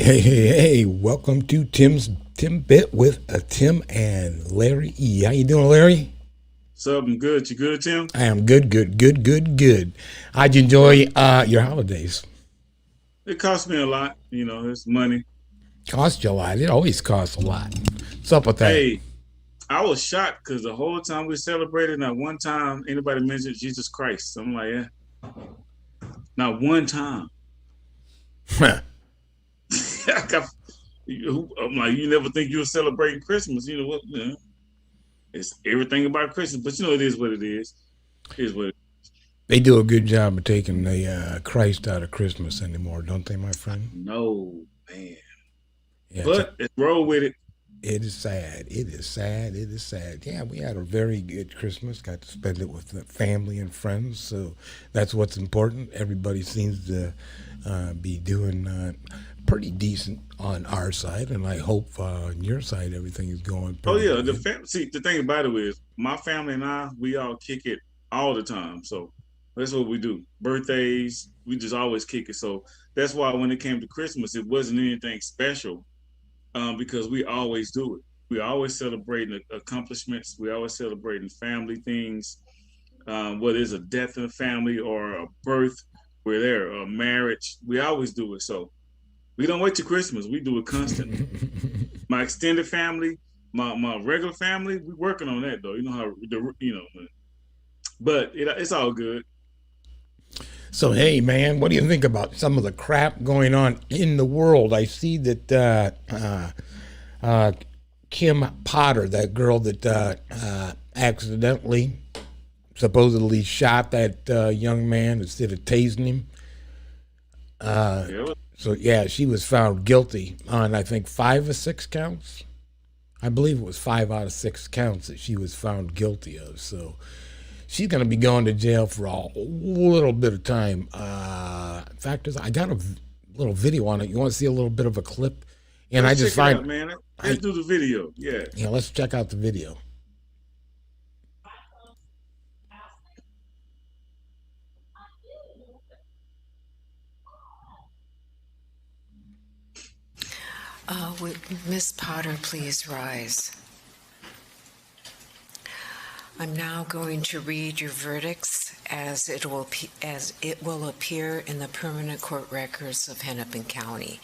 Hey, welcome to Tim Bit with Tim and Larry E. How you doing, Larry? Something good. You good, Tim? I am good. How'd you Good. enjoy your holidays? It cost me a lot. It's money. Cost you a lot. It always costs a lot. What's up with that? Hey, I was shocked because the whole time we celebrated, not one time anybody mentioned Jesus Christ. So I'm like, yeah, not one time. I'm like, you never think you were celebrating Christmas. You know what? It's everything about Christmas, but it is what it is. It is what it They do a good job of taking the Christ out of Christmas anymore, don't they, my is. friend? No, man. Yeah, But let's roll with it. it is sad. It is sad. It is sad. Yeah, we had a very good Christmas. Got to spend it with the family and friends. So that's what's important. Everybody seems to be doing pretty decent on our side, and I hope on your side everything is going Oh pretty yeah, good. see the thing about it is my family and I we all kick it all the time. So that's what we do. Birthdays, we just always kick it. So that's why when it came to Christmas, it wasn't anything special because we always do it. We always celebrating accomplishments. We always celebrating family things. Whether it's a death in the family or a birth, we're there. A marriage, we always do it. So we don't wait till Christmas. We do it constantly. My extended family, my regular family, we working on that though. You know how but it's all good. So hey, man, what do you think about some of the crap going on in the world? I see that uh, Kim Potter, that girl that accidentally, supposedly shot that young man instead of tasing him. Yeah, So yeah, she was found guilty on I think 5 or 6 counts. I believe it was 5 out of 6 counts that she was found guilty of. So she's going to be going to jail for a little bit of time. In fact, I got a little video on it. You want to see a little bit of a clip? And I let's just check it out, find, man. Let's I do the video. Yeah. let's check out the video. Would Miss Potter please rise? I'm now going to read your verdicts as it will appear in the permanent court records of Hennepin County.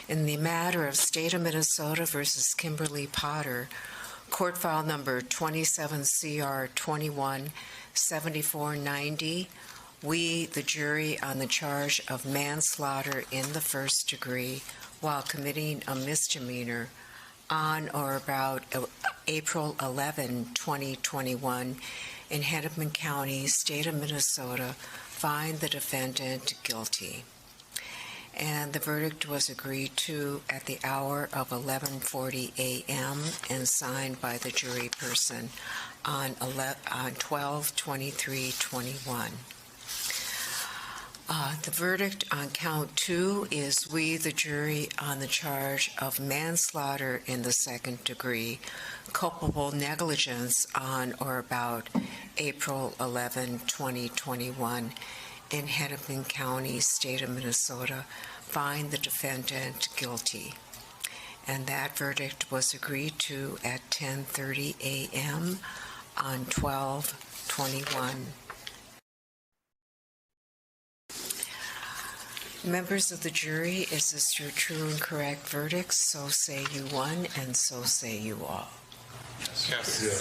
In the matter of State of Minnesota versus Kimberly Potter, court file number 27 CR 21 7490, we, the jury, on the charge of manslaughter in the first degree while committing a misdemeanor on or about April 11, 2021, in Hennepin County, State of Minnesota, find the defendant guilty. And the verdict was agreed to at the hour of 11:40 a.m. and signed by the jury person on 12/23/21. The verdict on count 2 is we, the jury, on the charge of manslaughter in the second degree, culpable negligence on or about April 11, 2021, in Hennepin County, State of Minnesota, find the defendant guilty. And that verdict was agreed to at 10:30 a.m. on 12/21. Members of the jury, is this your true and correct verdict? So say you one, and so say you all. Yes. Yeah.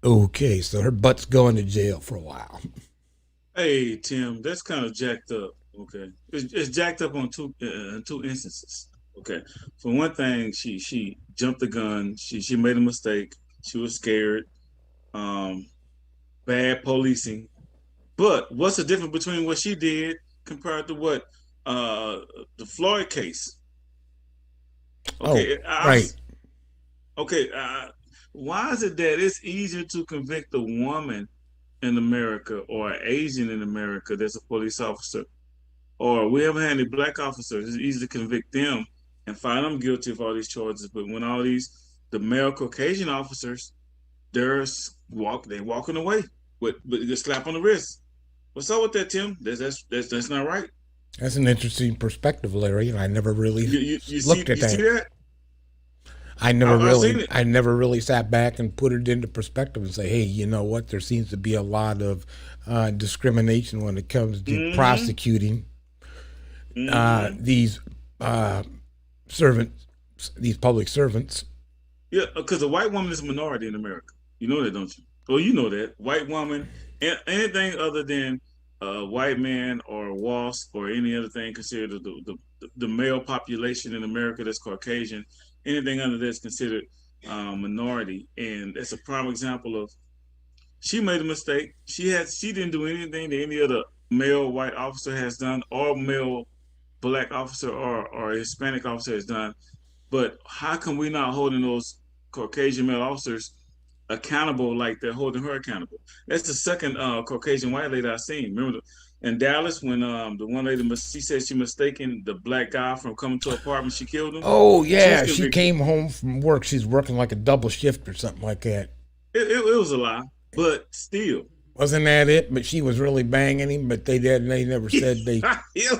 Okay, so her butt's going to jail for a while. Hey Tim, that's kind of jacked up. Okay, it's jacked up on two instances. Okay, for one thing, she jumped the gun. She made a mistake. She was scared. Um, Bad policing. But what's the difference between what she did compared to what uh the Floyd case? Oh, Okay, right. okay. Why is it that it's easier to convict a woman in America or an Asian in America that's a police officer, or we haven't had any black officers? It's easy to convict them and find them guilty of all these charges. But when all the male Caucasian officers, they walking away with a slap on the wrist. What's up with that, Tim? That's not right. That's an interesting perspective, Larry, and I never really looked at You see that. that? I've seen it. I never really sat back and put it into perspective and say, hey, you know what? There seems to be a lot of discrimination when it comes to prosecuting these servants, these public servants. Yeah, because a white woman is a minority in America. You know that, don't you? Well, you know that. White woman, anything other than white man or WASP or any other thing considered the male population in America that's Caucasian, anything under that's considered minority. And that's a prime example of she made a mistake. She didn't do anything that any other male white officer has done or male black officer or Hispanic officer has done. But how come we not holding those Caucasian male officers accountable like they're holding her accountable? That's the second Caucasian white lady I've seen. Remember in Dallas when the one lady, she said she mistaken the black guy from coming to her apartment, she killed him. Oh yeah, she came home from work. She's working like a double shift or something like that. It was a lie, but still. Wasn't that it? But she was really banging him, but they never said they. yeah.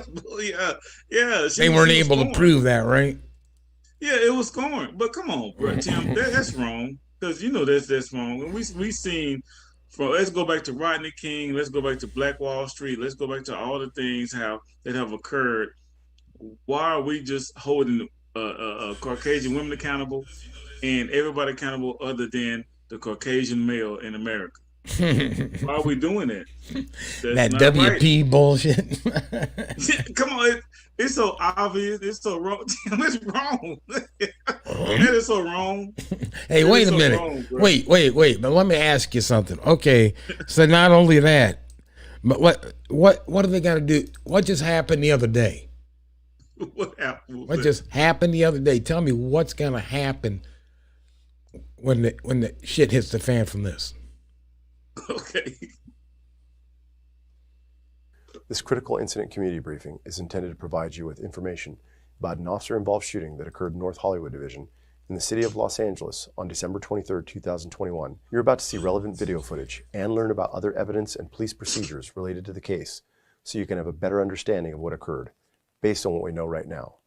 They weren't able to prove that, right? Yeah, it was scoring. But come on, bro, Tim, that's wrong. Because you know that's wrong. And we seen let's go back to Rodney King, let's go back to Black Wall Street, let's go back to all the things that have occurred. Why are we just holding Caucasian women accountable and everybody accountable other than the Caucasian male in America? Why are we doing that? That WP right. Bullshit. Come on, it's so obvious. It's so wrong. It's wrong. That is so wrong. Hey, wait a minute. Wrong, wait. But let me ask you something. Okay, so not only that, but what do they got to do? What just happened the other day? What happened? What just happened the other day? Tell me what's gonna happen when the shit hits the fan from this. Okay. This critical incident community briefing is intended to provide you with information about an officer-involved shooting that occurred in North Hollywood Division in the city of Los Angeles on December 23, 2021. You're about to see relevant video footage and learn about other evidence and police procedures related to the case so you can have a better understanding of what occurred based on what we know right now.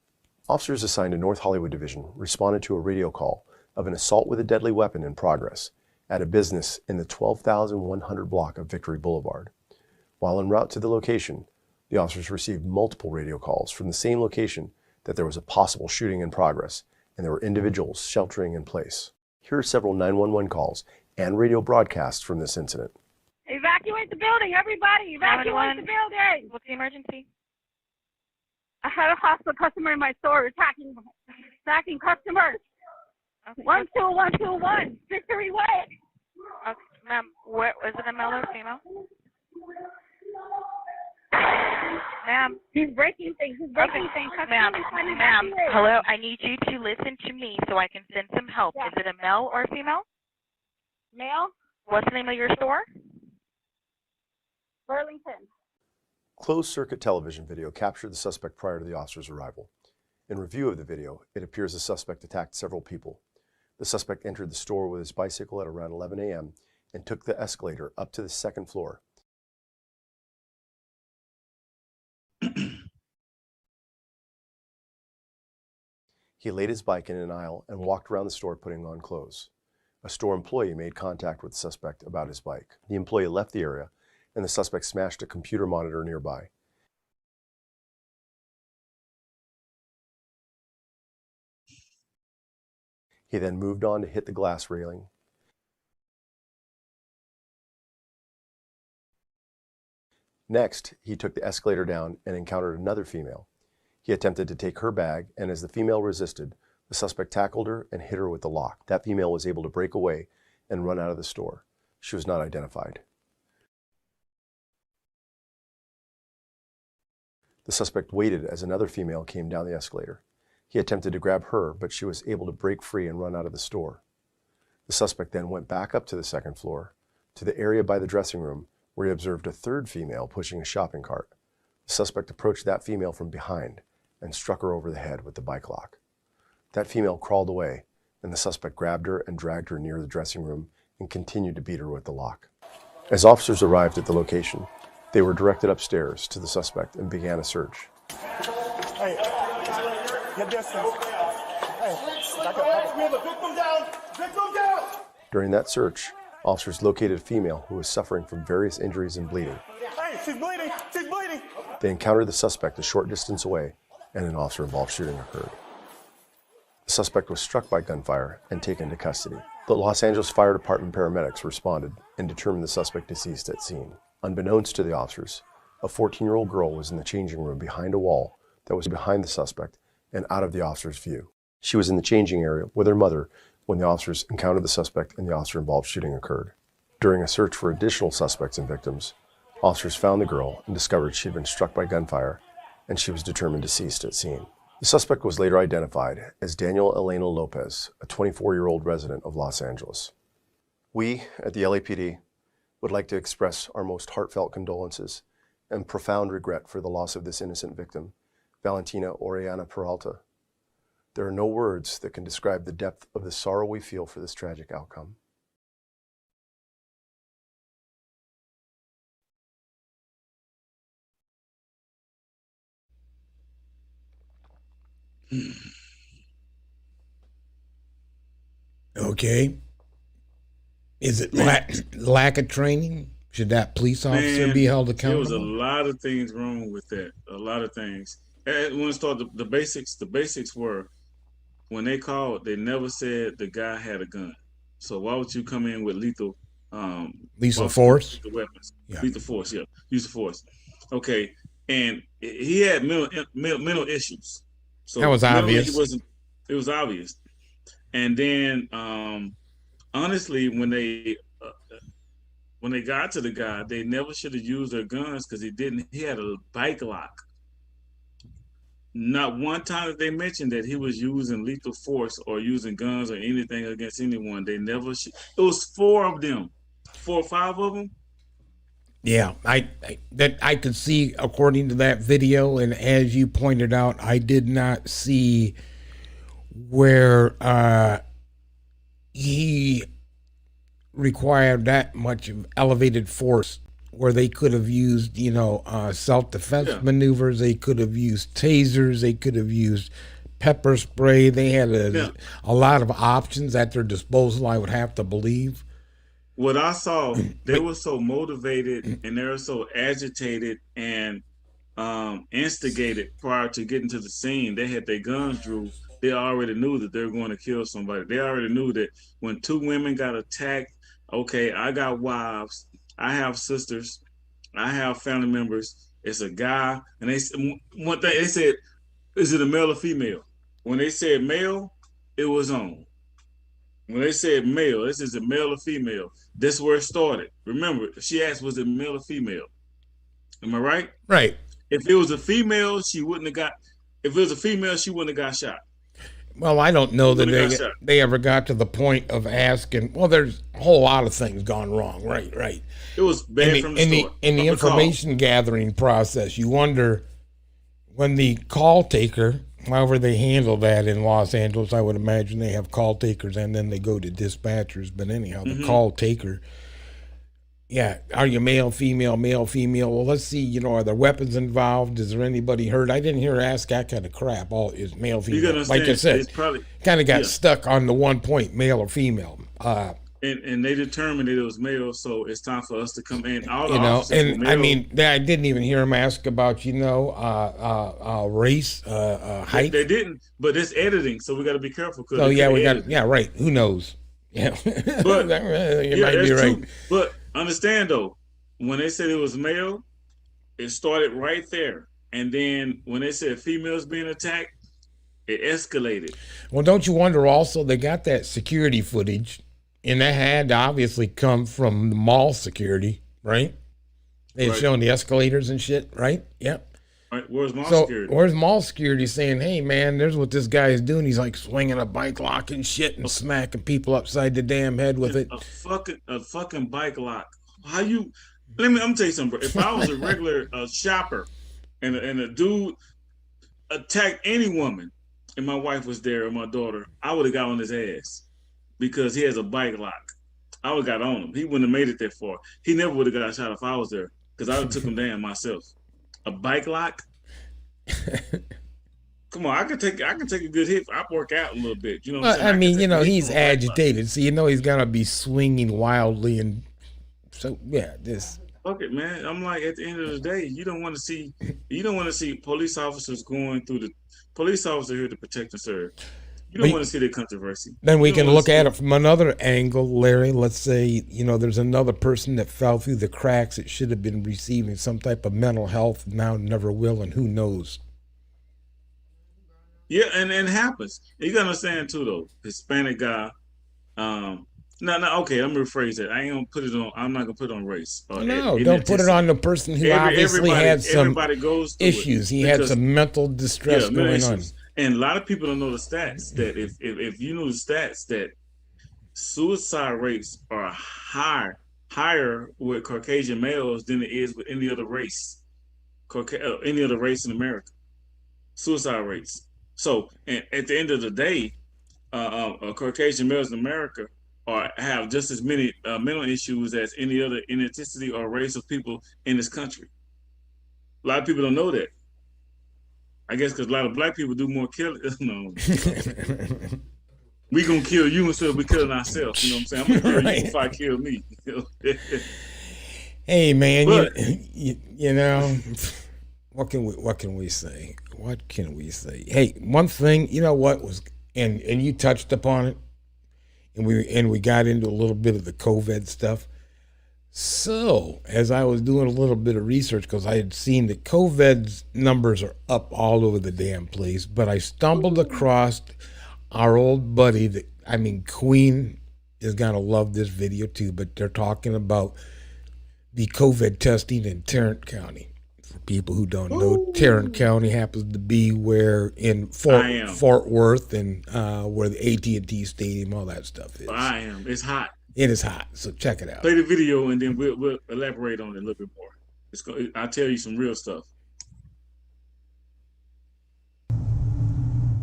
Officers assigned to North Hollywood Division responded to a radio call of an assault with a deadly weapon in progress at a business in the 12,100 block of Victory Boulevard. While en route to the location, the officers received multiple radio calls from the same location that there was a possible shooting in progress and there were individuals sheltering in place. Here are several 911 calls and radio broadcasts from this incident. Evacuate the building, everybody! Evacuate the building! What's the emergency? I had a hostile customer in my store attacking customers. Okay. 12121, Victory Way. Okay, ma'am, is it a male or female? Ma'am. He's breaking things. Ma'am, hello, I need you to listen to me so I can send some help. Yeah. Is it a male or a female? Male. What's the name of your store? Burlington. Closed-circuit television video captured the suspect prior to the officer's arrival. In review of the video, it appears the suspect attacked several people. The suspect entered the store with his bicycle at around 11 a.m. and took the escalator up to the second floor. He laid his bike in an aisle and walked around the store putting on clothes. A store employee made contact with the suspect about his bike. The employee left the area and the suspect smashed a computer monitor nearby. He then moved on to hit the glass railing. Next, he took the escalator down and encountered another female. He attempted to take her bag, and as the female resisted, the suspect tackled her and hit her with the lock. That female was able to break away and run out of the store. She was not identified. The suspect waited as another female came down the escalator. He attempted to grab her, but she was able to break free and run out of the store. The suspect then went back up to the second floor, to the area by the dressing room, where he observed a third female pushing a shopping cart. The suspect approached that female from behind and struck her over the head with the bike lock. That female crawled away, and the suspect grabbed her and dragged her near the dressing room and continued to beat her with the lock. As officers arrived at the location, they were directed upstairs to the suspect and began a search. Hey, get distance. Hey, back up. We have a victim down. Victim down. During that search, officers located a female who was suffering from various injuries and bleeding. Hey, she's bleeding. She's bleeding. They encountered the suspect a short distance away, and an officer-involved shooting occurred. The suspect was struck by gunfire and taken into custody. The Los Angeles Fire Department paramedics responded and determined the suspect deceased at scene. Unbeknownst to the officers, a 14-year-old girl was in the changing room behind a wall that was behind the suspect and out of the officer's view. She was in the changing area with her mother when the officers encountered the suspect and the officer-involved shooting occurred. During a search for additional suspects and victims, officers found the girl and discovered she had been struck by gunfire, and she was determined deceased at scene. The suspect was later identified as Daniel Elena Lopez, a 24-year-old resident of Los Angeles. We, at the LAPD, would like to express our most heartfelt condolences and profound regret for the loss of this innocent victim, Valentina Oriana Peralta. There are no words that can describe the depth of the sorrow we feel for this tragic outcome. Okay. Is it lack of training? Should that police officer be held accountable? There was a lot of things wrong with that. A lot of things. And when it started, the basics were, when they called, they never said the guy had a gun. So why would you come in with lethal force? Lethal weapons. Yeah. Lethal force, yeah. Use of force. Okay. And he had mental issues. So that was obvious. It was obvious. And then, honestly, when they got to the guy, they never should have used their guns because he had a bike lock. Not one time did they mention that he was using lethal force or using guns or anything against anyone. They never should. It was 4 of them, 4 or 5 of them. Yeah, I could see according to that video, and as you pointed out, I did not see where he required that much of elevated force, where they could have used, self-defense maneuvers. They could have used tasers. They could have used pepper spray. They had a lot of options at their disposal, I would have to believe. What I saw, they were so motivated and they were so agitated and instigated prior to getting to the scene. They had their guns drew. They already knew that they were going to kill somebody. They already knew that when 2 women got attacked, okay, I got wives, I have sisters, I have family members. It's a guy, and one thing they said, is it a male or female? When they said male, it was on. When they said male, this is a male or female. That's where it started. Remember, she asked, was it male or female? Am I right? Right. If it was a female, she wouldn't have got. If it was a female, she wouldn't have got shot. Well, I don't know that they ever got to the point of asking. Well, there's a whole lot of things gone wrong. Right. It was bad from the start. In the information gathering process, you wonder when the call taker, however they handle that in Los Angeles, I would imagine they have call takers and then they go to dispatchers. But anyhow, the call taker, are you male, female? Well, let's see, are there weapons involved? Is there anybody hurt? I didn't hear her ask that kind of crap. All is male, female. Like I said, kind of got stuck on the one point, male or female. And they determined that it was male, so it's time for us to come in. I mean, I didn't even hear him ask about, race, height. They didn't, but it's editing, so we got to be careful. Oh yeah, right. Who knows? Yeah, but you might be right. True. But understand though, when they said it was male, it started right there, and then when they said females being attacked, it escalated. Well, don't you wonder also they got that security footage, and that had to obviously come from the mall security, right? They had shown the escalators and shit, right? Yep. Right? Where's mall So security? where's mall security saying, "Hey man, there's what this guy is doing. He's like swinging a bike lock and shit and smacking people upside the damn head with it." A fucking bike lock. How you? I'm gonna tell you something, bro. If I was a regular shopper and a dude attacked any woman, and my wife was there or my daughter, I would have got on his ass because he has a bike lock. I would have got on him. He wouldn't have made it that far. He never would have got shot if I was there because I would have took him down myself. A bike lock. Come on, I can take a good hit. I work out a little bit. You know what I'm saying? I mean, he's agitated, so he's gonna be swinging wildly, and so yeah, this. Fuck it, man. I'm like, at the end of the day, you don't want to see police officers going through the police officer here to protect and serve. You don't want to see the controversy. Then we can look at it from another angle, Larry. Let's say, there's another person that fell through the cracks that should have been receiving some type of mental health, now never will, and who knows? Yeah, and it happens. You gotta understand too, though. Hispanic guy. No, okay. I'm gonna rephrase that. I ain't gonna put it on. I'm not gonna put it on race. No, don't put it on the person who obviously had some issues. He had some mental distress going on. And a lot of people don't know the stats. That if you know the stats, that suicide rates are higher with Caucasian males than it is with any other race, any other race in America. Suicide rates. So, and at the end of the day, Caucasian males in America have just as many mental issues as any other ethnicity or race of people in this country. A lot of people don't know that. I guess because a lot of black people do more killing. No. We gonna kill you instead of we killing ourselves. You know what I'm saying? I'm gonna kill you if I kill me. Hey man, what can we say? What can we say? Hey, one thing, what was, and you touched upon it, and we got into a little bit of the COVID stuff. So, as I was doing a little bit of research, because I had seen that COVID's numbers are up all over the damn place, but I stumbled across our old buddy, Queen is going to love this video too, but they're talking about the COVID testing in Tarrant County. For people who don't know, Tarrant County happens to be where in Fort Worth and where the AT&T Stadium, all that stuff is. I am. It's hot. It is hot, so check it out. Play the video and then we'll elaborate on it a little bit more. I'll tell you some real stuff.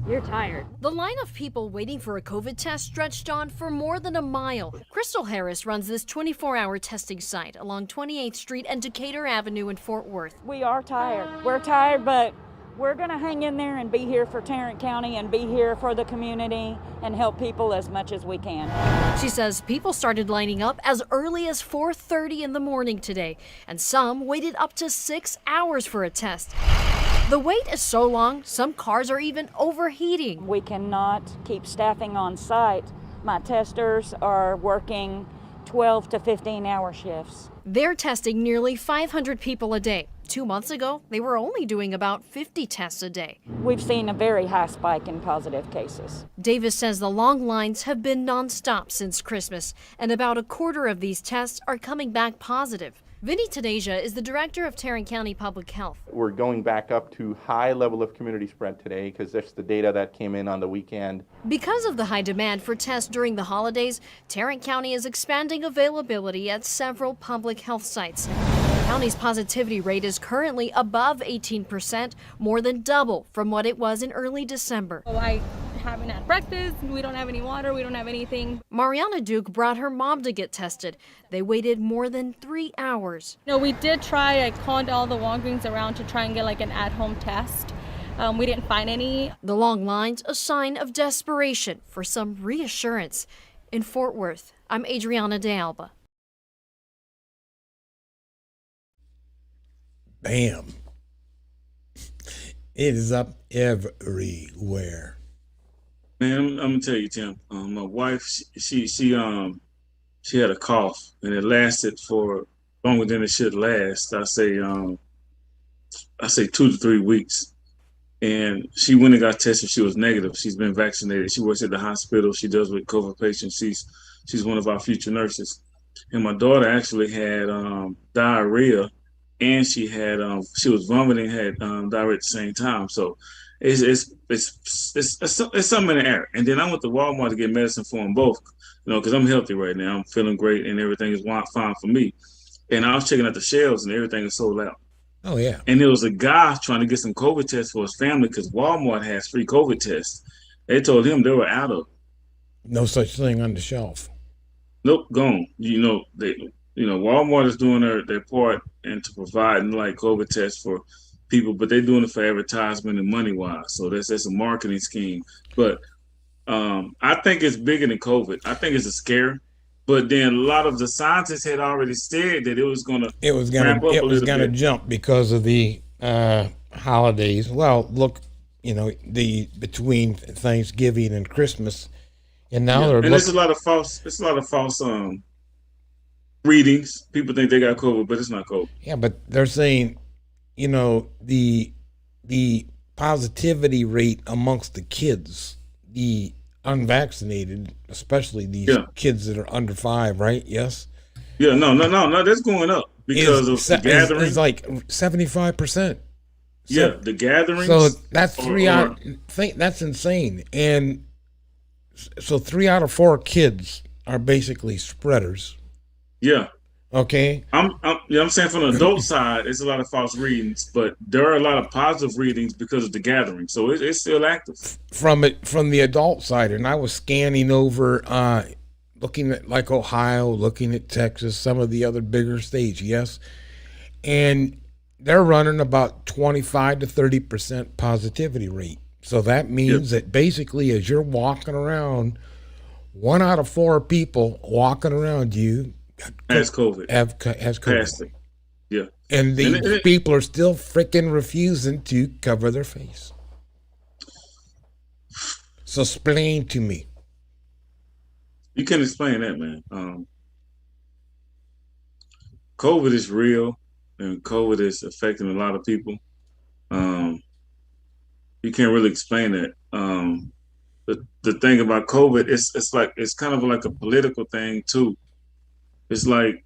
You're tired. The line of people waiting for a COVID test stretched on for more than a mile. Crystal Harris runs this 24-hour testing site along 28th Street and Decatur Avenue in Fort Worth. We are tired. We're tired, but we're going to hang in there and be here for Tarrant County and be here for the community and help people as much as we can. She says people started lining up as early as 4:30 in the morning today, and some waited up to 6 hours for a test. The wait is so long, some cars are even overheating. We cannot keep staffing on site. My testers are working 12 to 15-hour shifts. They're testing nearly 500 people a day. 2 months ago, they were only doing about 50 tests a day. We've seen a very high spike in positive cases. Davis says the long lines have been nonstop since Christmas, and about a quarter of these tests are coming back positive. Vinny Tadeja is the director of Tarrant County Public Health. We're going back up to high level of community spread today because that's the data that came in on the weekend. Because of the high demand for tests during the holidays, Tarrant County is expanding availability at several public health sites. The county's positivity rate is currently above 18%, more than double from what it was in early December. I haven't had breakfast, we don't have any water, we don't have anything. Mariana Duke brought her mom to get tested. They waited more than 3 hours. We did try, I called all the Walgreens around to try and get an at-home test. We didn't find any. The long lines, a sign of desperation for some reassurance. In Fort Worth, I'm Adriana De Alba. Bam. It is up everywhere. Man, I'm gonna tell you, Tim. My wife, she had a cough, and it lasted for longer than it should last. I say 2 to 3 weeks. And she went and got tested. She was negative. She's been vaccinated. She works at the hospital. She does with COVID patients. She's one of our future nurses. And my daughter actually had diarrhea and she was vomiting, had diarrhea at the same time. So it's something in the air. And then I went to Walmart to get medicine for them both, because I'm healthy right now. I'm feeling great, and everything is fine for me. And I was checking out the shelves, and everything is sold out. Oh yeah. And there was a guy trying to get some COVID tests for his family because Walmart has free COVID tests. They told him they were out of. No such thing on the shelf. Nope, gone. Walmart is doing their part and to provide like COVID tests for people, but they're doing it for advertisement and money wise. So that's a marketing scheme. But I think it's bigger than COVID. I think it's a scare. But then a lot of the scientists had already said that it was gonna jump because of the holidays. Well, look, between Thanksgiving and Christmas, and now there's a lot of false readings. People think they got COVID, but it's not COVID. Yeah, but they're saying, the positivity rate amongst the kids, the unvaccinated, especially these kids that are under 5, right? Yes. Yeah, no, that's going up because of the gathering. It's like 75%. Yeah, the gatherings. So that's that's insane. And so 3 out of 4 kids are basically spreaders. Yeah. Okay. I'm saying from the adult side, it's a lot of false readings, but there are a lot of positive readings because of the gathering. So it's still active. From the adult side, and I was scanning over, looking at like Ohio, looking at Texas, some of the other bigger states, yes, and they're running about 25 to 30% positivity rate. So that means that basically, as you're walking around, 1 out of 4 people walking around you has COVID. Has COVID. Yeah. And these people are still freaking refusing to cover their face. So explain to me. You can explain that, man. COVID is real, and COVID is affecting a lot of people. You can't really explain that. The thing about COVID, it's kind of like a political thing too. It's like,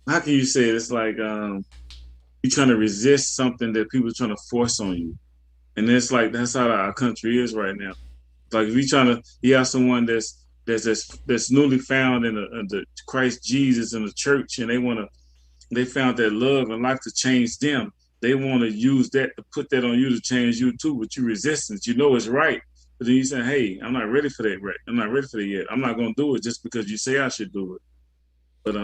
how can you say it? It's like you're trying to resist something that people are trying to force on you. And it's like, that's how our country is right now. Like if you have someone that's newly found in the Christ Jesus in the church, and they found that love and life to change them. They want to use that to put that on you to change you too, but you resistance. You know it's right. But then you say, hey, I'm not ready for that, right? I'm not ready for that yet. I'm not going to do it just because you say I should do it. But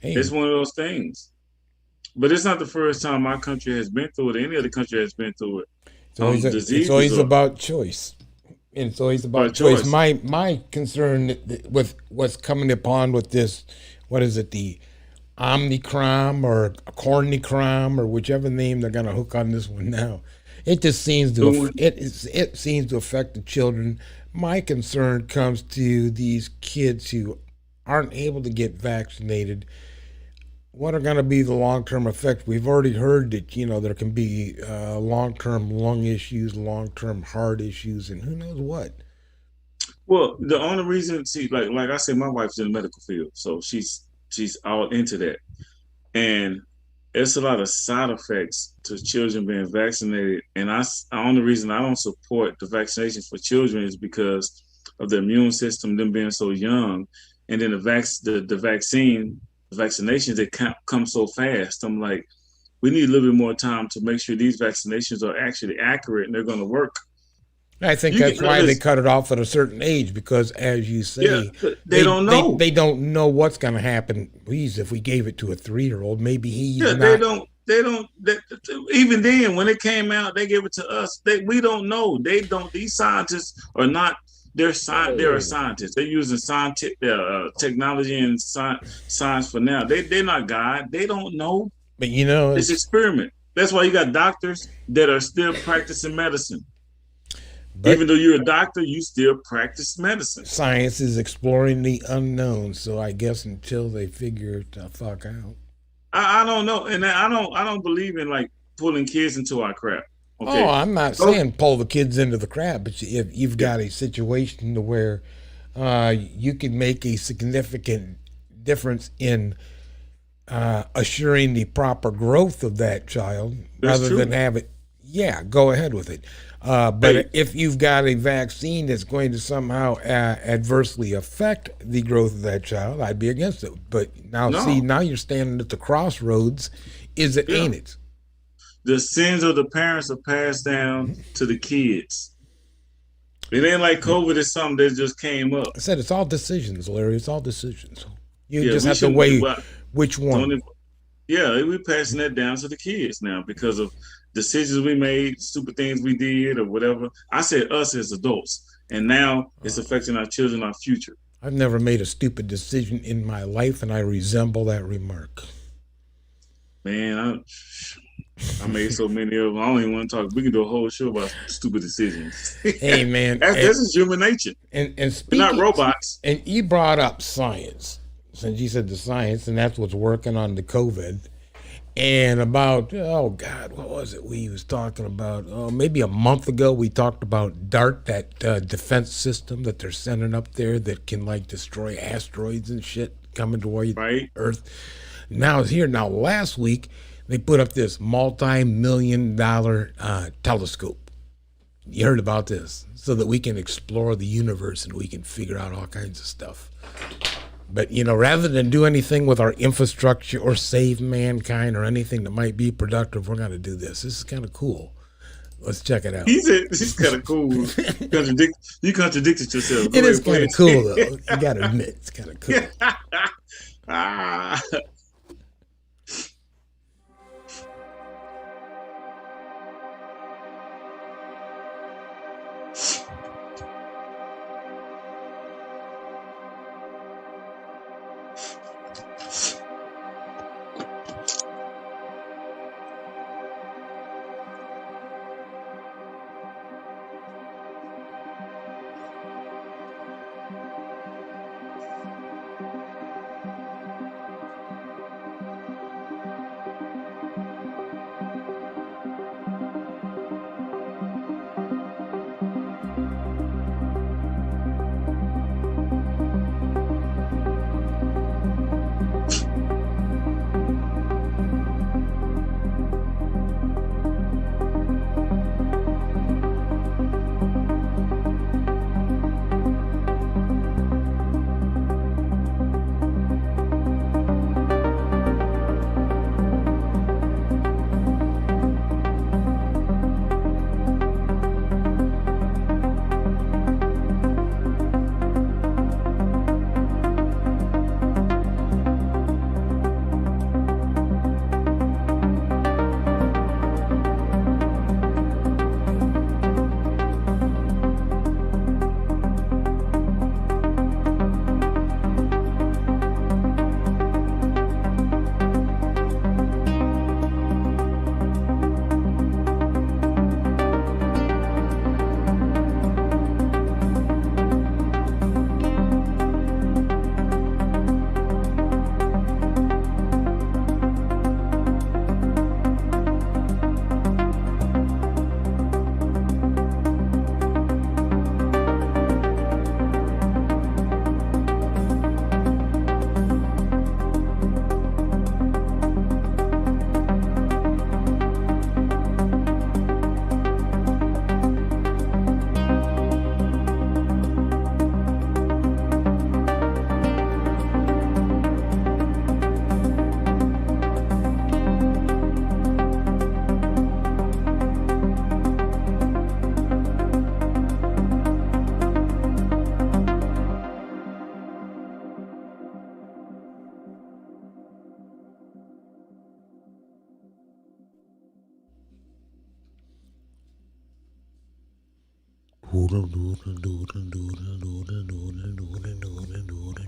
it's one of those things. But it's not the first time my country has been through it. Any other country has been through it. It's always about choice. And it's always about choice. My concern with what's coming upon with this, what is it, the Omnicron or Cornicron or whichever name they're going to hook on this one now. It just seems it seems to affect the children. My concern comes to these kids who aren't able to get vaccinated. What are going to be the long-term effects? We've already heard that, there can be long-term lung issues, long-term heart issues, and who knows what. Well, the only reason, like I said, my wife's in the medical field, so she's all into that. And it's a lot of side effects to children being vaccinated. And the only reason I don't support the vaccinations for children is because of the immune system, them being so young. And then the vaccinations, they come so fast. I'm like, we need a little bit more time to make sure these vaccinations are actually accurate and they're going to work. I think that's why they cut it off at a certain age, because as you say, they don't know. They don't know what's going to happen. Please, if we gave it to a 3-year-old, maybe he's not. They don't. Even then, when it came out, they gave it to us. We don't know. They don't. These scientists are not. They're scientists. They're using scientific technology and science for now. They're not God. They don't know. But it's experiment. That's why you got doctors that are still practicing medicine. But even though you're a doctor, you still practice medicine. Science is exploring the unknown, so I guess until they figure it the fuck out. I don't know, and I don't believe in like pulling kids into our crap. Okay? Oh, I'm not saying pull the kids into the crap, but if you've got a situation to where you can make a significant difference in assuring the proper growth of that child That's rather true. than have it. Yeah, go ahead with it. But Hey. if you've got a vaccine that's going to somehow adversely affect the growth of that child, I'd be against it. But now, see, No. now you're standing at the crossroads. Is it, Yeah. ain't it? The sins of the parents are passed down to the kids. It ain't like COVID is something that just came up. I said it's all decisions, Larry. It's all decisions. You Yeah, just we have to shouldn't weigh be- which one. Don't even- Yeah, we're passing that down to the kids now because of decisions we made, stupid things we did, or whatever. I said us as adults, and now it's affecting our children, our future. I've never made a stupid decision in my life, and I resemble that remark. Man, I made so many of them. I don't even want to talk. We can do a whole show about stupid decisions. Hey, man. That's just human nature. And We're speaking, not robots. And you brought up science, since you said the science, and that's what's working on the COVID. And about, oh God, what was it we was talking about? Oh, maybe a month ago, we talked about DART, that defense system that they're sending up there that can like destroy asteroids and shit coming toward Earth. Now it's here. Now last week, they put up this multi-million-dollar telescope. You heard about this, so that we can explore the universe and we can figure out all kinds of stuff. But, you know, rather than do anything with our infrastructure or save mankind or anything that might be productive, we're going to do this. This is kind of cool. Let's check it out. He's kind of cool. You contradicted yourself. It is kind of cool, though. You got to admit, it's kind of cool. Ah.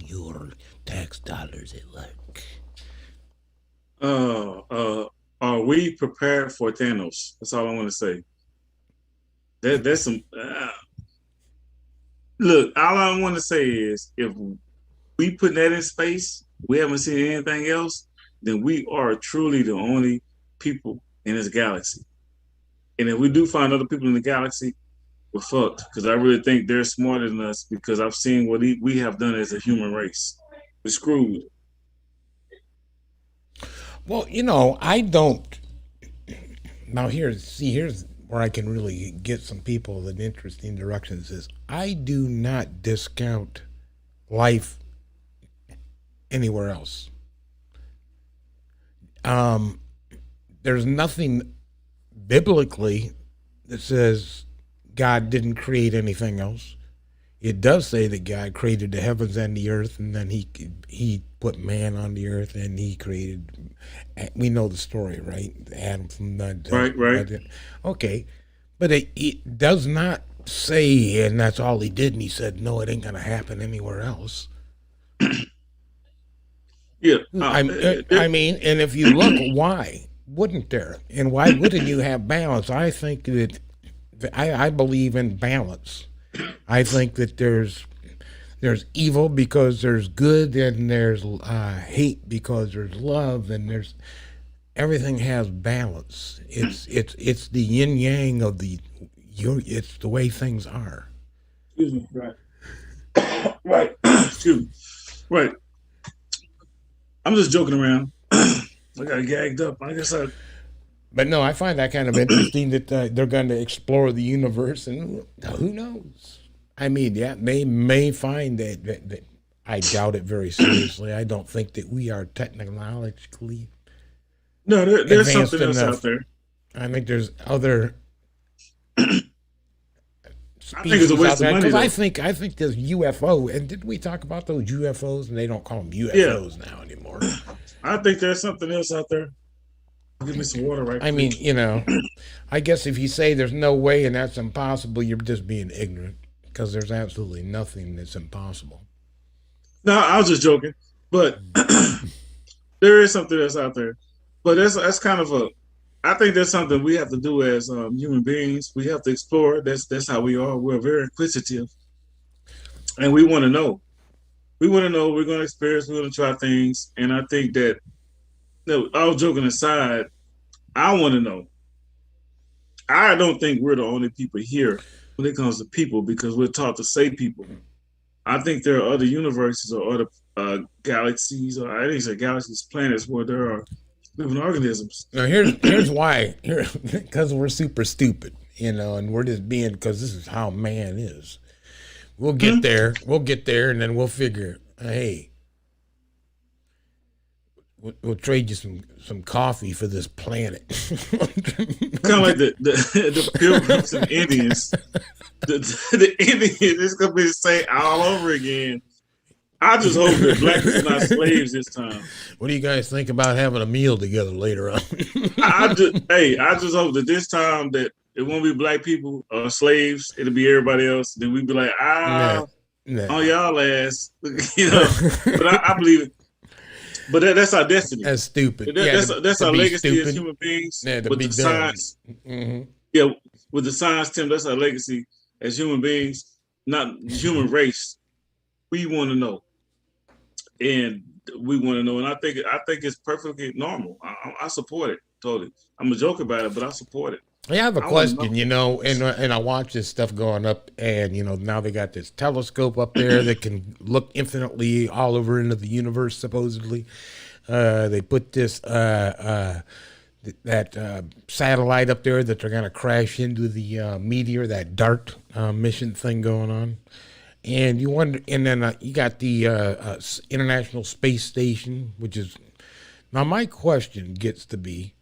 Your tax dollars at work. Are we prepared for Thanos? That's all I want to say. That's some. Look, all I want to say is, if we put that in space, we haven't seen anything else, then we are truly the only people in this galaxy. And if we do find other people in the galaxy, we're fucked. Because I really think they're smarter than us, because I've seen what we have done as a human race. We're screwed. Well, I don't. Now here's where I can really get some people in interesting directions. Is I do not discount life anywhere else. There's nothing biblically that says God didn't create anything else. It does say that God created the heavens and the earth, and then he put man on the earth, and he created. We know the story, right? Adam from the Right. Okay, but it does not say, and that's all he did. And he said, no, it ain't gonna happen anywhere else. Yeah. I mean, and if you look, why wouldn't there? And why wouldn't you have balance? I think that I believe in balance. I think that there's evil because there's good, and there's hate because there's love, and there's everything has balance. It's the yin yang of it's the way things are. Excuse me. Right. Right. Excuse me. Right. I'm just joking around. I got gagged up. I guess But no, I find that kind of interesting that they're going to explore the universe, and who knows? I mean, yeah, they may find that I doubt it very seriously. I don't think that we are technologically there's advanced something else enough. out there. I think there's other I think it's a waste of money. I think there's UFO, and didn't we talk about those UFOs? And they don't call them UFOs now anymore. I think there's something else out there. Give me some water, right? I mean, I guess if you say there's no way and that's impossible, you're just being ignorant, because there's absolutely nothing that's impossible. No, I was just joking, but there is something that's out there. But that's kind of I think that's something we have to do as human beings. We have to explore. That's how we are. We're very inquisitive, and we want to know. We want to know. We're going to experience. We're going to try things, and I think that. No, all joking aside, I want to know. I don't think we're the only people here when it comes to people, because we're taught to say people. I think there are other universes or other galaxies, or I didn't say galaxies, planets where there are living organisms. Now here's why. Because we're super stupid, and we're just being, because this is how man is. We'll get there. We'll get there, and then we'll figure, hey, we'll trade you some coffee for this planet. Kind of like the Pilgrims and Indians. The Indians, it's gonna be the same all over again. I just hope that black people are not slaves this time. What do you guys think about having a meal together later on? I just hope that this time that it won't be black people or slaves. It'll be everybody else. Then we'd be like, on y'all ass, But I believe it. But that's our destiny. That's stupid. That's our legacy stupid. as human beings. Yeah, with the science. Yeah, with the science, Tim, that's our legacy as human beings, not human race. We want to know. And we want to know. And I think it's perfectly normal. I support it totally. I'm a joke about it, but I support it. I have a question, and I watch this stuff going up, and now they got this telescope up there that can look infinitely all over into the universe. Supposedly, they put this that satellite up there that they're going to crash into the meteor, that DART mission thing going on, and you wonder. And then you got the International Space Station, which is now my question gets to be,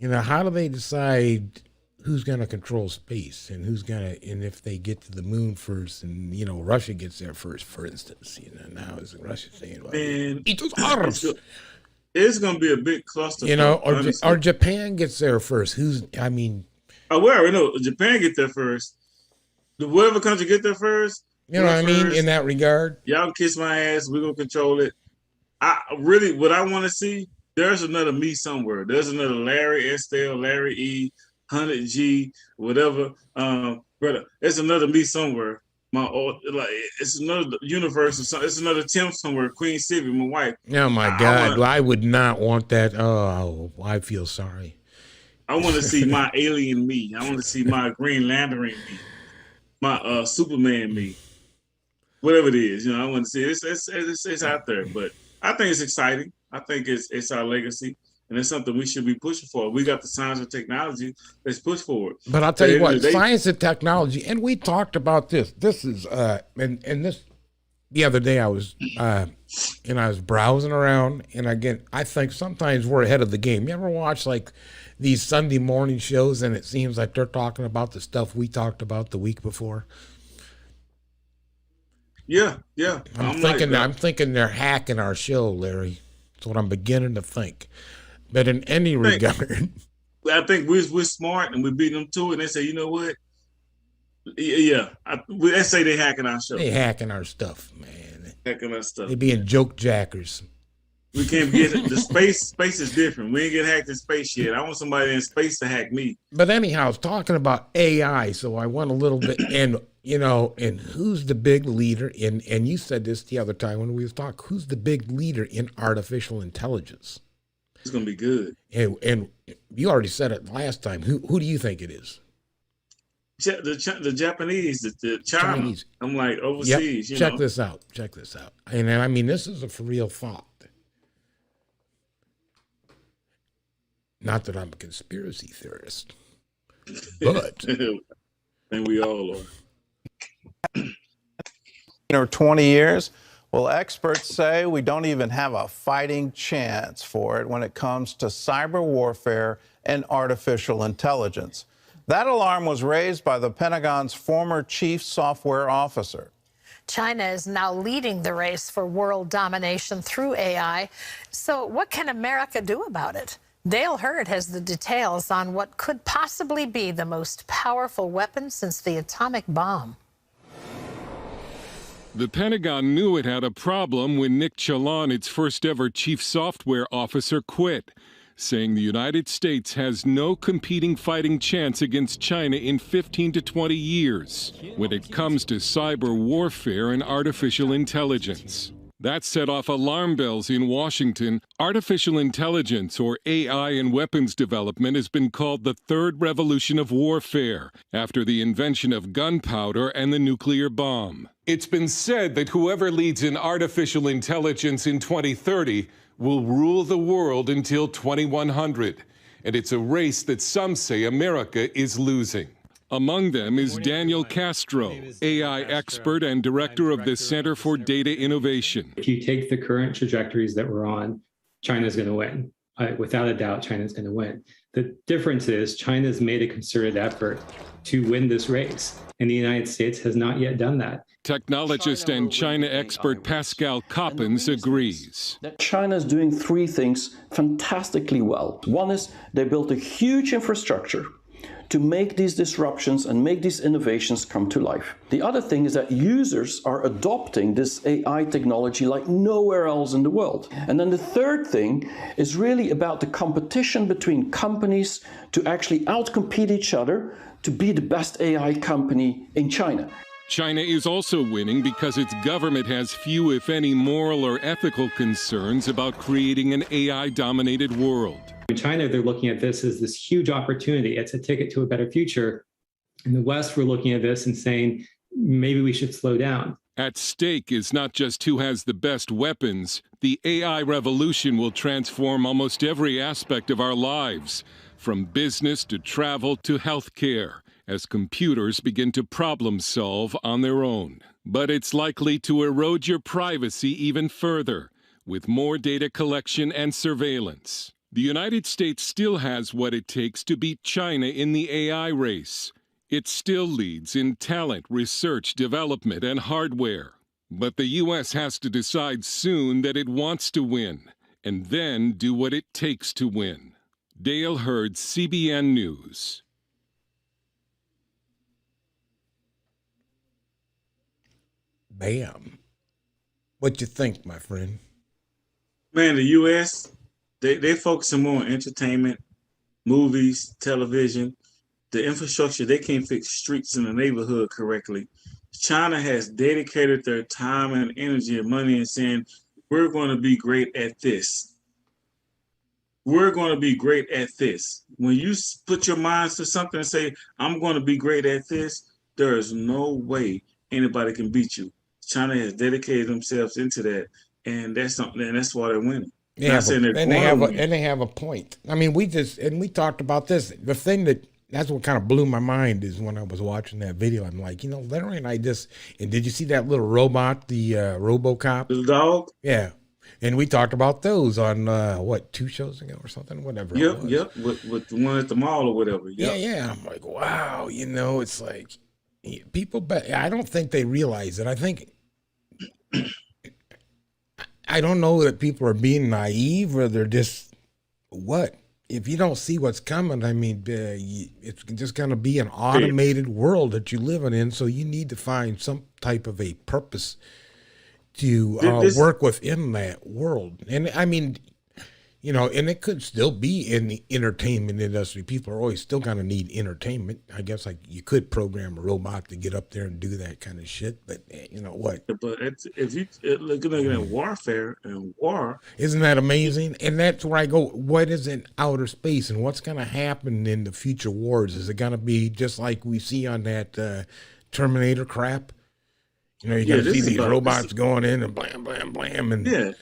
how do they decide who's going to control space, and and if they get to the moon first, and Russia gets there first, for instance, now is Russia saying, well, it's going to be a big cluster, or Japan gets there first. We already know Japan get there first. Whatever country get there first, what I mean in that regard. Y'all kiss my ass. We're gonna control it. What I want to see. There's another me somewhere. There's another Larry Estelle, Larry E, 100G, whatever. Brother, it's another me somewhere. It's another universe or something. It's another Tim somewhere. Queen Sylvia, my wife. Oh my God, I would not want that. Oh, I feel sorry. I want to see my alien me. I want to see my Green Lantern me, my Superman me, whatever it is. I want to see it. It's out there, but I think it's exciting. I think it's our legacy. And it's something we should be pushing for. We got the science and technology. Let's push forward. But I'll tell you what, science and technology, and we talked about this. This is and this the other day I was browsing around, and again, I think sometimes we're ahead of the game. You ever watch like these Sunday morning shows, and it seems like they're talking about the stuff we talked about the week before? Yeah. I'm thinking they're hacking our show, Larry. That's what I'm beginning to think. But in any regard, I think we're smart and we beat them to it. And they say, you know what? Yeah, let's say they hacking our show. They hacking our stuff, man. Hacking our stuff. They being joke jackers. We can't get it. The space is different. We ain't get hacked in space yet. I want somebody in space to hack me. But anyhow, I was talking about AI, so I went a little bit, and and who's the big leader in? And you said this the other time when we was talking. Who's the big leader in artificial intelligence? It's gonna be good. And you already said it last time. Who do you think it is? The Japanese, the China. Chinese. I'm like overseas. Yep. Check this out. And I mean, this is a for real thought. Not that I'm a conspiracy theorist, but and we all are. Or 20 years. Well, experts say we don't even have a fighting chance for it when it comes to cyber warfare and artificial intelligence. That alarm was raised by the Pentagon's former chief software officer. China is now leading the race for world domination through AI. So what can America do about it? Dale Hurd has the details on what could possibly be the most powerful weapon since the atomic bomb. The Pentagon knew it had a problem when Nick Chalan, its first ever chief software officer, quit, saying the United States has no competing fighting chance against China in 15 to 20 years when it comes to cyber warfare and artificial intelligence. That set off alarm bells in Washington. Artificial intelligence, or AI, in weapons development has been called the third revolution of warfare, after the invention of gunpowder and the nuclear bomb. It's been said that whoever leads in artificial intelligence in 2030 will rule the world until 2100. And it's a race that some say America is losing. Among them is Daniel Castro, AI expert and director of the Center for Data Innovation. If you take the current trajectories that we're on, China's going to win. Without a doubt, China's going to win. The difference is China's made a concerted effort to win this race, and the United States has not yet done that. Technologist and China expert Pascal Coppens agrees. China is doing three things fantastically well. One is they built a huge infrastructure to make these disruptions and make these innovations come to life. The other thing is that users are adopting this AI technology like nowhere else in the world. And then the third thing is really about the competition between companies to actually outcompete each other to be the best AI company in China. China is also winning because its government has few, if any, moral or ethical concerns about creating an AI-dominated world. In China, they're looking at this as this huge opportunity. It's a ticket to a better future. In the West, we're looking at this and saying, maybe we should slow down. At stake is not just who has the best weapons. The AI revolution will transform almost every aspect of our lives, from business to travel to healthcare, as computers begin to problem solve on their own. But it's likely to erode your privacy even further, with more data collection and surveillance. The United States still has what it takes to beat China in the AI race. It still leads in talent, research, development, and hardware. But the U.S. has to decide soon that it wants to win, and then do what it takes to win. Dale Hurd, CBN News. Bam. What you think, my friend? Man, the U.S., they focusing more on entertainment, movies, television, the infrastructure. They can't fix streets in the neighborhood correctly. China has dedicated their time and energy and money and saying, we're going to be great at this. We're going to be great at this. When you put your minds to something and say, I'm going to be great at this, there is no way anybody can beat you. China has dedicated themselves into that, and that's something, and that's why they're winning. They Not have saying a, they're and they going have to a, win. and they have a point. I mean, we talked about this. The thing that's what kind of blew my mind is when I was watching that video. I'm like, Larry and and did you see that little robot, the RoboCop? The dog? Yeah. And we talked about those on 2 shows ago or something, whatever it was. Yep. With the one at the mall or whatever. Yep. Yeah. I'm like, wow, it's like people, but I don't think they realize it. I don't know that people are being naive or they're just what? If you don't see what's coming, I mean, it's just going to be an automated world that you're living in. So you need to find some type of a purpose to work within that world. And I mean, and it could still be in the entertainment industry. People are always still going to need entertainment. I guess like you could program a robot to get up there and do that kind of shit. But you know what? But if you looking at warfare and war, isn't that amazing? And that's where I go. What is in outer space, and what's going to happen in the future wars? Is it going to be just like we see on that Terminator crap? You got to see these robots going in and blam, blam, blam. And yeah,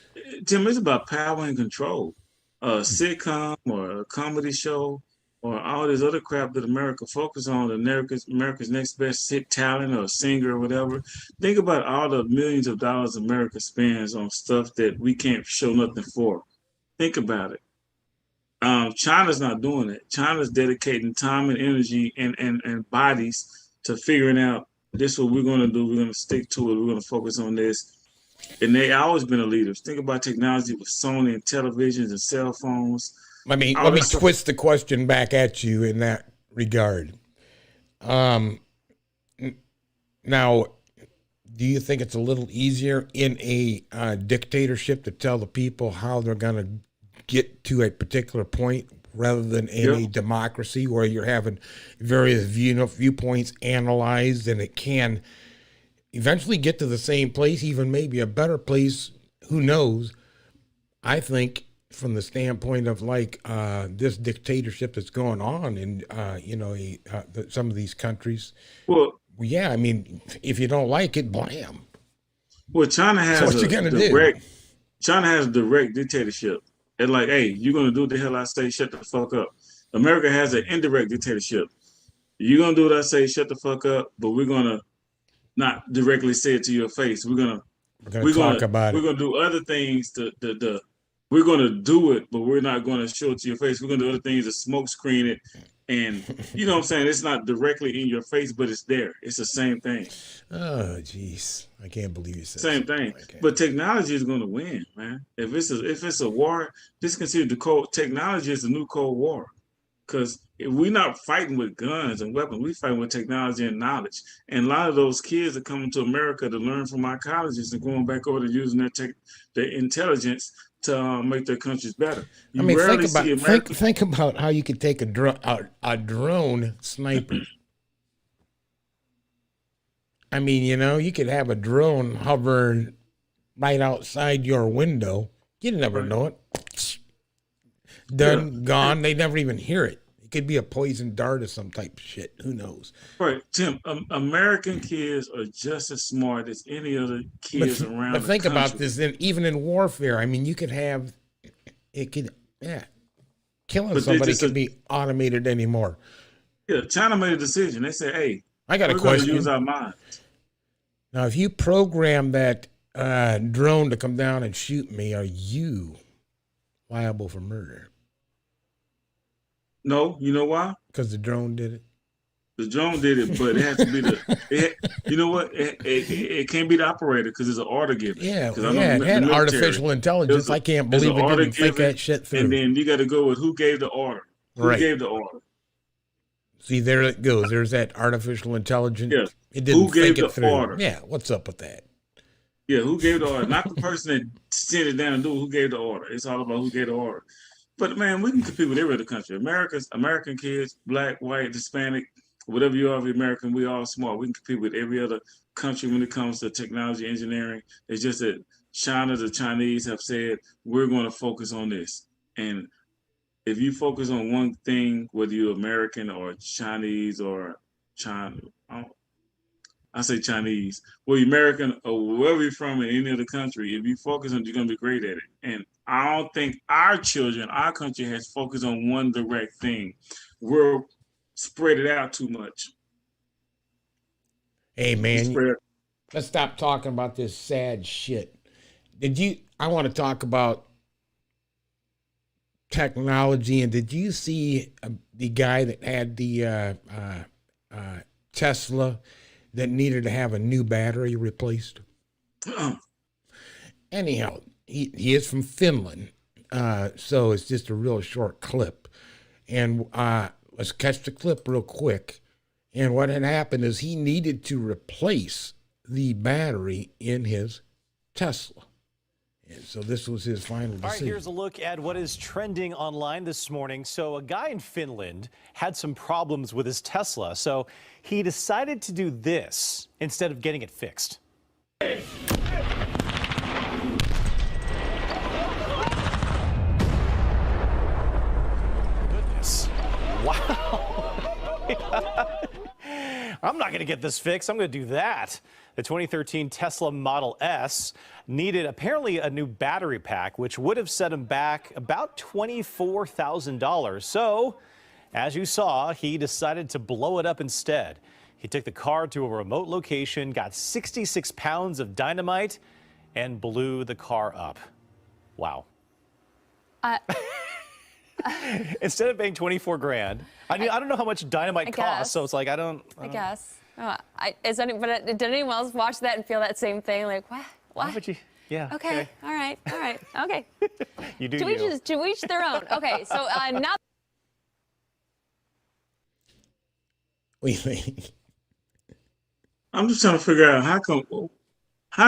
Tim, it's about power and control. A sitcom or a comedy show or all this other crap that America focuses on, America's next best hit talent or singer or whatever. Think about all the millions of dollars America spends on stuff that we can't show nothing for. Think about it. China's not doing it. China's dedicating time and energy and bodies to figuring out this is what we're going to do. We're going to stick to it. We're going to focus on this. And they always been a leader. Think about technology with Sony and televisions and cell phones. Let me twist the question back at you in that regard. Now, do you think it's a little easier in a dictatorship to tell the people how they're going to get to a particular point rather than in a democracy where you're having various viewpoints analyzed and it can eventually get to the same place, even maybe a better place, who knows? I think from the standpoint of like this dictatorship that's going on in some of these countries. Well, yeah, I mean, if you don't like it, blam. Well, China has China has a direct dictatorship. It's like, hey, you're gonna do what the hell I say, shut the fuck up. America has an indirect dictatorship. You're gonna do what I say, shut the fuck up, but we're gonna not directly say it to your face. We're gonna talk about it. We're gonna do other things we're gonna do it, but we're not gonna show it to your face. We're gonna do other things to smoke screen it. And you know what I'm saying? It's not directly in your face, but it's there. It's the same thing. Oh, jeez. I can't believe you said same thing. Like but technology is going to win, man. If it's a war, just consider technology is the new Cold War. Because we're not fighting with guns and weapons. We're fighting with technology and knowledge. And a lot of those kids are coming to America to learn from our colleges and going back over to using their intelligence to make their countries better. I mean, think about how you could take a drone sniper. I mean, you could have a drone hovering right outside your window. You never know it. Done, gone. They never even hear it. It could be a poison dart or some type of shit. Who knows? Right, Tim. American kids are just as smart as any other kids around. But think about this. Even in warfare, I mean, you could have killing somebody can be automated anymore. Yeah, China made a decision. They said, "Hey, I got a question. Use our minds." Now, if you program that drone to come down and shoot me, are you liable for murder? No, you know why? Because the drone did it. The drone did it, but it has to be you know what? It can't be the operator because it's an order giver. Yeah, it had artificial intelligence. I can't believe it didn't think that shit through. And then you got to go with who gave the order. Who gave the order? See, there it goes. There's that artificial intelligence. Yeah. It didn't who gave think it through. Order? Yeah, what's up with that? Yeah, who gave the order? Not the person that sent it down and do it. Who gave the order? It's all about who gave the order. But man, we can compete with every other country. American kids, black, white, Hispanic, whatever you are, American, we all smart. We can compete with every other country when it comes to technology, engineering. It's just that the Chinese have said, we're going to focus on this. And if you focus on one thing, whether you're American or Chinese or China, I I say Chinese, whether you're American or wherever you're from in any other country, if you focus on it, you're going to be great at it. And I don't think our children, our country has focused on one direct thing. We're spread it out too much. Hey, man, let's stop talking about this sad shit. I want to talk about technology, and did you see the guy that had the Tesla that needed to have a new battery replaced? Anyhow, he is from Finland, so it's just a real short clip. And let's catch the clip real quick. And what had happened is he needed to replace the battery in his Tesla. And so this was his final decision. All right, here's a look at what is trending online this morning. So a guy in Finland had some problems with his Tesla, so he decided to do this instead of getting it fixed. Goodness. Wow. I'm not going to get this fixed. I'm going to do that. The 2013 Tesla Model S needed apparently a new battery pack, which would have set him back about $24,000. So, as you saw, he decided to blow it up instead. He took the car to a remote location, got 66 pounds of dynamite, and blew the car up. Wow. Instead of paying 24 grand, I don't know how much dynamite costs, so it's like I guess. Did anyone else watch that and feel that same thing? Like, what? Why would you? Yeah. Okay. All right. Okay. You do. To each their own. Okay. So now. I'm just trying to figure out how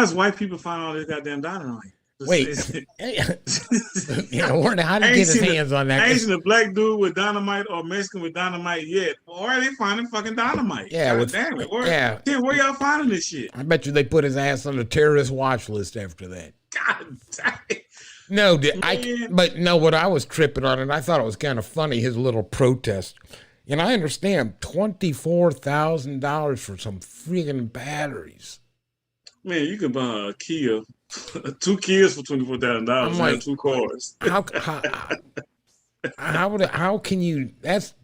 does white people find all this goddamn dynamite? Wait, how did he get his hands on that? I ain't seen a black dude with dynamite or Mexican with dynamite yet. Where are they finding fucking dynamite? Yeah, damn it. Where y'all finding this shit? I bet you they put his ass on the terrorist watch list after that. God damn it. No, what I was tripping on, and I thought it was kind of funny, his little protest. And I understand $24,000 for some freaking batteries. Man, you can buy a Kia, 2 Kias for $24,000. I'm like, 2 cars. How can you? The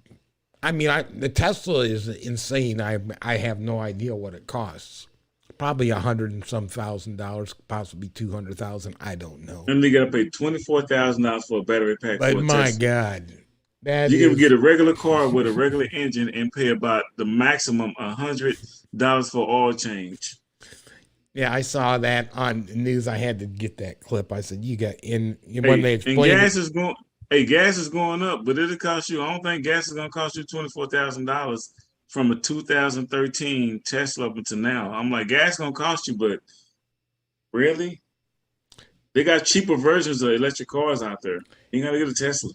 Tesla is insane. I have no idea what it costs. Probably $100 and some $1,000, possibly $200,000. I don't know. And they got to pay $24,000 for a battery pack. But for a my Tesla. God. You can get a regular car with a regular engine and pay about the maximum $100 for oil change. Yeah, I saw that on the news. I had to get that clip. I said, when they explained gas is going. Gas is going up, but it'll cost you. I don't think gas is going to cost you $24,000 from a 2013 Tesla up until now. I'm like, gas going to cost you, but really, they got cheaper versions of electric cars out there. You got to get a Tesla.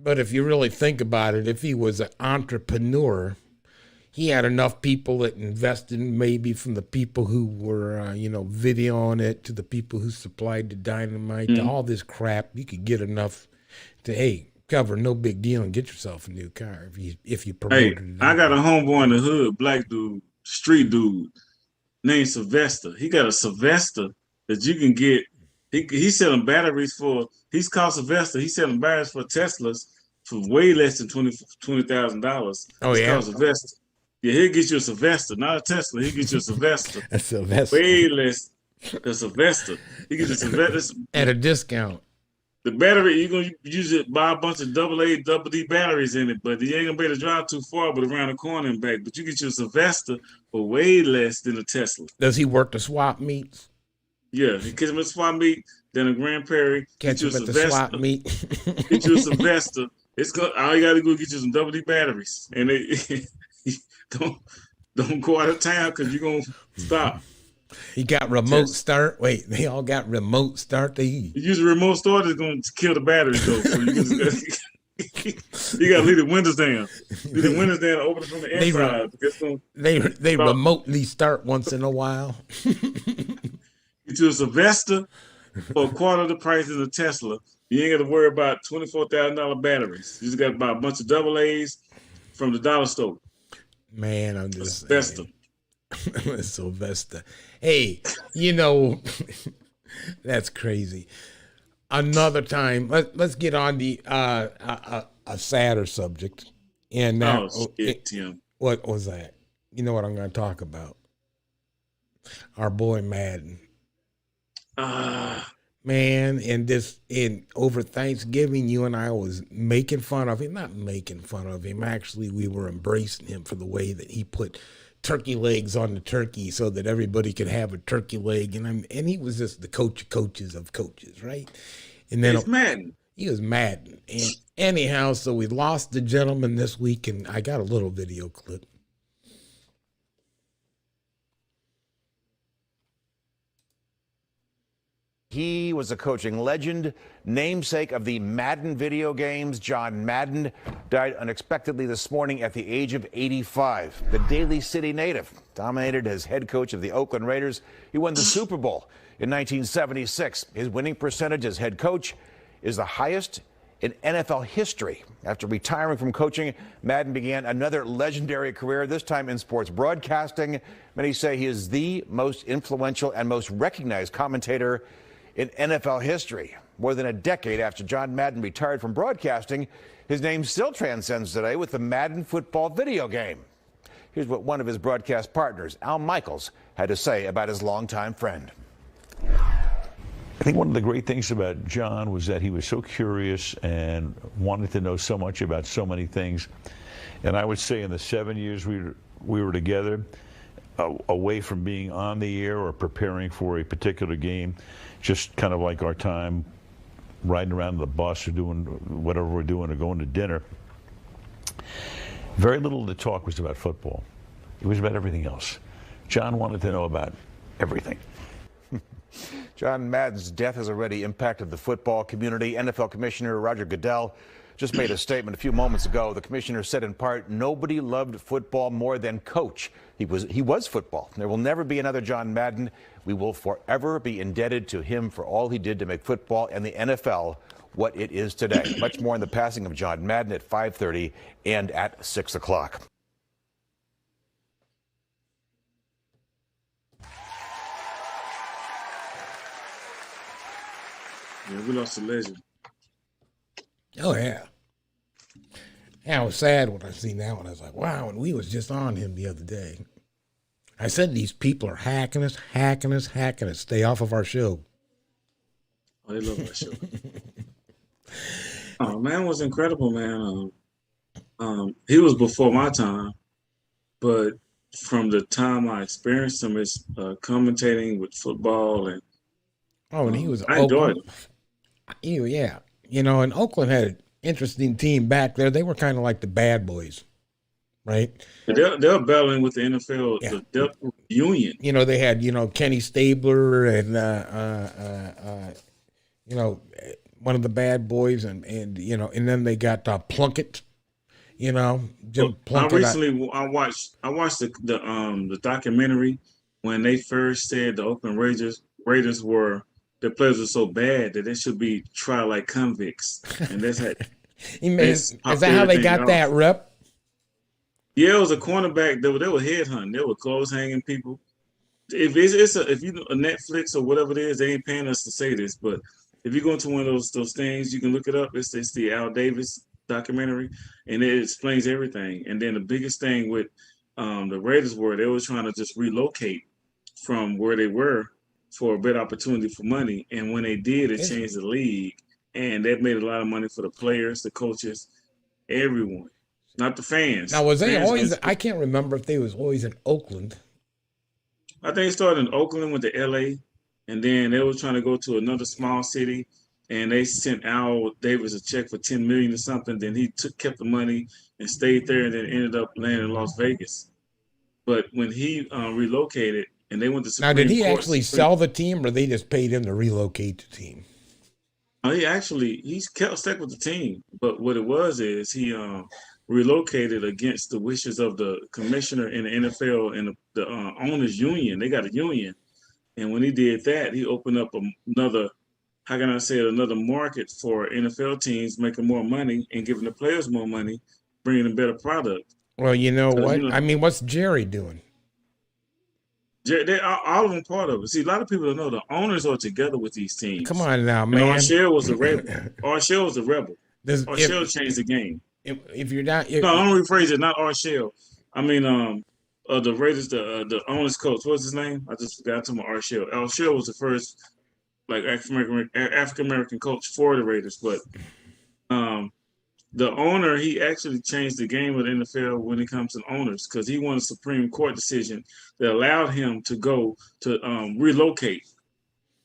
But if you really think about it, if he was an entrepreneur, he had enough people that invested, maybe from the people who were, videoing it to the people who supplied the dynamite to all this crap. You could get enough to, cover, no big deal, and get yourself a new car if you promoted it. I got a homeboy in the hood, black dude, street dude, named Sylvester. He got a Sylvester that you can get. He's selling batteries for. He's called Sylvester. He's selling batteries for Teslas for way less than $20,000. Oh, yeah. Called Sylvester. Yeah, he'll get you a Sylvester, not a Tesla. He'll get you a Sylvester. A Sylvester. Way less than Sylvester. He gets a Sylvester. At a discount. The battery, you're going to use it, buy a bunch of AA, double D batteries in it, but you ain't going to be able to drive too far but around the corner and back. But you get you a Sylvester for way less than a Tesla. Does he work the swap meets? Yeah, he catch him at swap meet, then a Grand Prairie. Catch him at the swap meet. Get you a Sylvester. All you got to do is get you some double D batteries. And they don't go out of town because you're going to stop. He got remote start. Wait, they all got remote start. You use a remote start that's going to kill the batteries though. So you got to leave the windows down. Leave the windows down, open it from the inside. They remotely start once in a while. Get you a Sylvester for a quarter of the price of a Tesla. You ain't got to worry about $24,000 batteries. You just got to buy a bunch of AA's from the dollar store. Man, I'm just Sylvester. Sylvester. Hey, you know, that's crazy. Another time, let's get on the a sadder subject. And that, Oh shit, Tim. what was that? You know what I'm going to talk about? Our boy Madden. Man, and over Thanksgiving, you and I was making fun of him. Not making fun of him. Actually, we were embracing him for the way that he put turkey legs on the turkey so that everybody could have a turkey leg. And he was just the coach of coaches of coaches, right? And then He's Madden. He was Madden. And anyhow, so we lost the gentleman this week, and I got a little video clip. He was a coaching legend, namesake of the Madden video games. John Madden died unexpectedly this morning at the age of 85. The Daly City native dominated as head coach of the Oakland Raiders. He won the Super Bowl in 1976. His winning percentage as head coach is the highest in NFL history. After retiring from coaching, Madden began another legendary career, this time in sports broadcasting. Many say he is the most influential and most recognized commentator in NFL history. More than a decade after John Madden retired from broadcasting, his name still transcends today with the Madden football video game. Here's what one of his broadcast partners, Al Michaels, had to say about his longtime friend. I think one of the great things about John was that he was so curious and wanted to know so much about so many things. And I would say in the 7 years we were together, away from being on the air or preparing for a particular game, just kind of like our time riding around the bus or doing whatever we're doing or going to dinner. Very little of the talk was about football. It was about everything else. John wanted to know about everything. John Madden's death has already impacted the football community. NFL Commissioner Roger Goodell just made a statement a few moments ago. The commissioner said in part, nobody loved football more than Coach. He was football. There will never be another John Madden. We will forever be indebted to him for all he did to make football and the NFL what it is today. Much more on the passing of John Madden at 5:30 and at 6 o'clock. Yeah, we lost a legend. Oh, yeah. Yeah, I was sad when I seen that one. I was like, wow, and we was just on him the other day. I said these people are hacking us. Stay off of our show. Oh, they love our show. Man was incredible, man. He was before my time, but from the time I experienced him as commentating with football and he was I enjoyed him. Yeah. You know, and Oakland had an interesting team back there. They were kind of like the bad boys, right? They're battling with the NFL, the union. You know, they had, Kenny Stabler and, one of the bad boys and then they got Plunkett, Jim Plunkett. I watched the documentary when they first said the Oakland Raiders were, their players were so bad that they should be tried like convicts. And that's how is that how they got that rep? Yeah, it was a cornerback. They were headhunting. They were clothes hanging people. If you a Netflix or whatever it is, they ain't paying us to say this, but if you go into one of those things, you can look it up. It's the Al Davis documentary, and it explains everything. And then the biggest thing with the Raiders they were trying to just relocate from where they were for a better opportunity for money. And when they did, it changed the league, and that made a lot of money for the players, the coaches, everyone, not the fans. Now, was they always? I can't remember if they was always in Oakland. I think they started in Oakland, went to LA, and then they were trying to go to another small city, and they sent Al Davis a check for $10 million or something. Then he kept the money and stayed there, and then ended up landing in Las Vegas. But when he relocated, and they went to Supreme Court. Now, did he actually sell the team, or they just paid him to relocate the team? He's stuck with the team. But what it was is he relocated against the wishes of the commissioner in the NFL and the owners union. They got a union. And when he did that, he opened up another market for NFL teams, making more money and giving the players more money, bringing a better product. Well, you know what? I mean, what's Jerry doing? All of them part of it. See, a lot of people don't know the owners are together with these teams. Come on now, And man. Arshell was a rebel. Arshell was a rebel. Does- Arshell if- changed the game. If you're not, No, I'm gonna rephrase it. Not Arshell. I mean, the Raiders, the owners coach. What's his name? I just forgot to my Arshell. Arshell was the first like African American coach for the Raiders, but the owner, he actually changed the game of the NFL when it comes to owners because he won a Supreme Court decision that allowed him to go to relocate,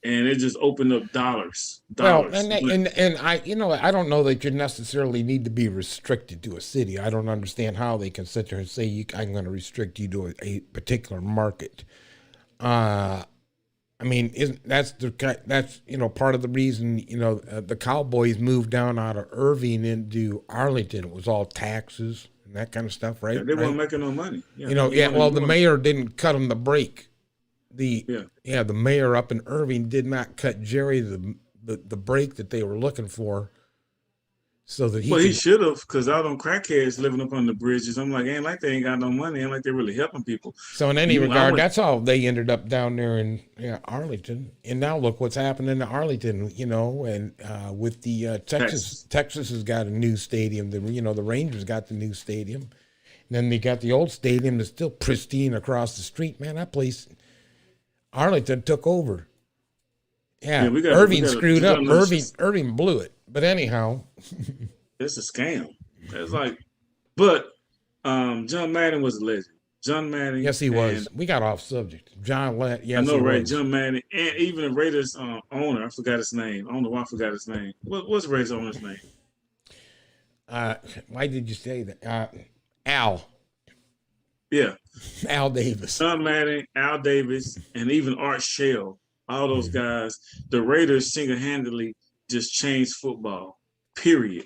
and it just opened up dollars. Well, and I, I don't know that you necessarily need to be restricted to a city. I don't understand how they can sit there and say I'm going to restrict you to a particular market. I mean, that's part of the reason the Cowboys moved down out of Irving into Arlington. It was all taxes and that kind of stuff, right? Yeah, they weren't making no money. Well, the mayor didn't cut them the break. The mayor up in Irving did not cut Jerry the break that they were looking for, so that he should have, because all them crackheads living up on the bridges. I'm like, ain't like they ain't got no money. Ain't like they really helping people. So in any regard, that's how they ended up down there in Arlington. And now look what's happening to Arlington. And with the Texas has got a new stadium. The Rangers got the new stadium. And then they got the old stadium that's still pristine across the street. Man, that place, Arlington took over. Yeah, Irving screwed up. Irving blew it. But anyhow, it's a scam. It's like, but John Madden was a legend. John Madden. Yes, he was. We got off subject. John Madden. Yes, I know, right? Was. John Madden, and even the Raiders owner. I forgot his name. I don't know why I forgot his name. What's the Raiders owner's name? Why did you say that? Al. Yeah. Al Davis. John Madden, Al Davis, and even Art Shell. All those guys. The Raiders single-handedly just changed football, period.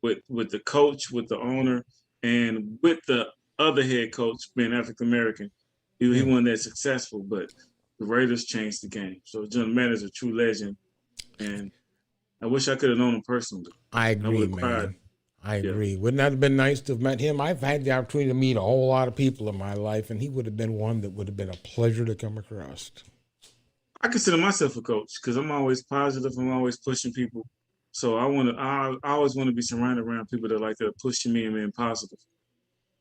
With the coach, with the owner, and with the other head coach being African American. He wasn't that successful, but the Raiders changed the game. So John Madden is a true legend, and I wish I could have known him personally. I agree, man. I agree. Wouldn't that have been nice to have met him? I've had the opportunity to meet a whole lot of people in my life, and he would have been one that would have been a pleasure to come across. I consider myself a coach because I'm always positive. I'm always pushing people. So I always want to be surrounded around people that like to push me and being positive.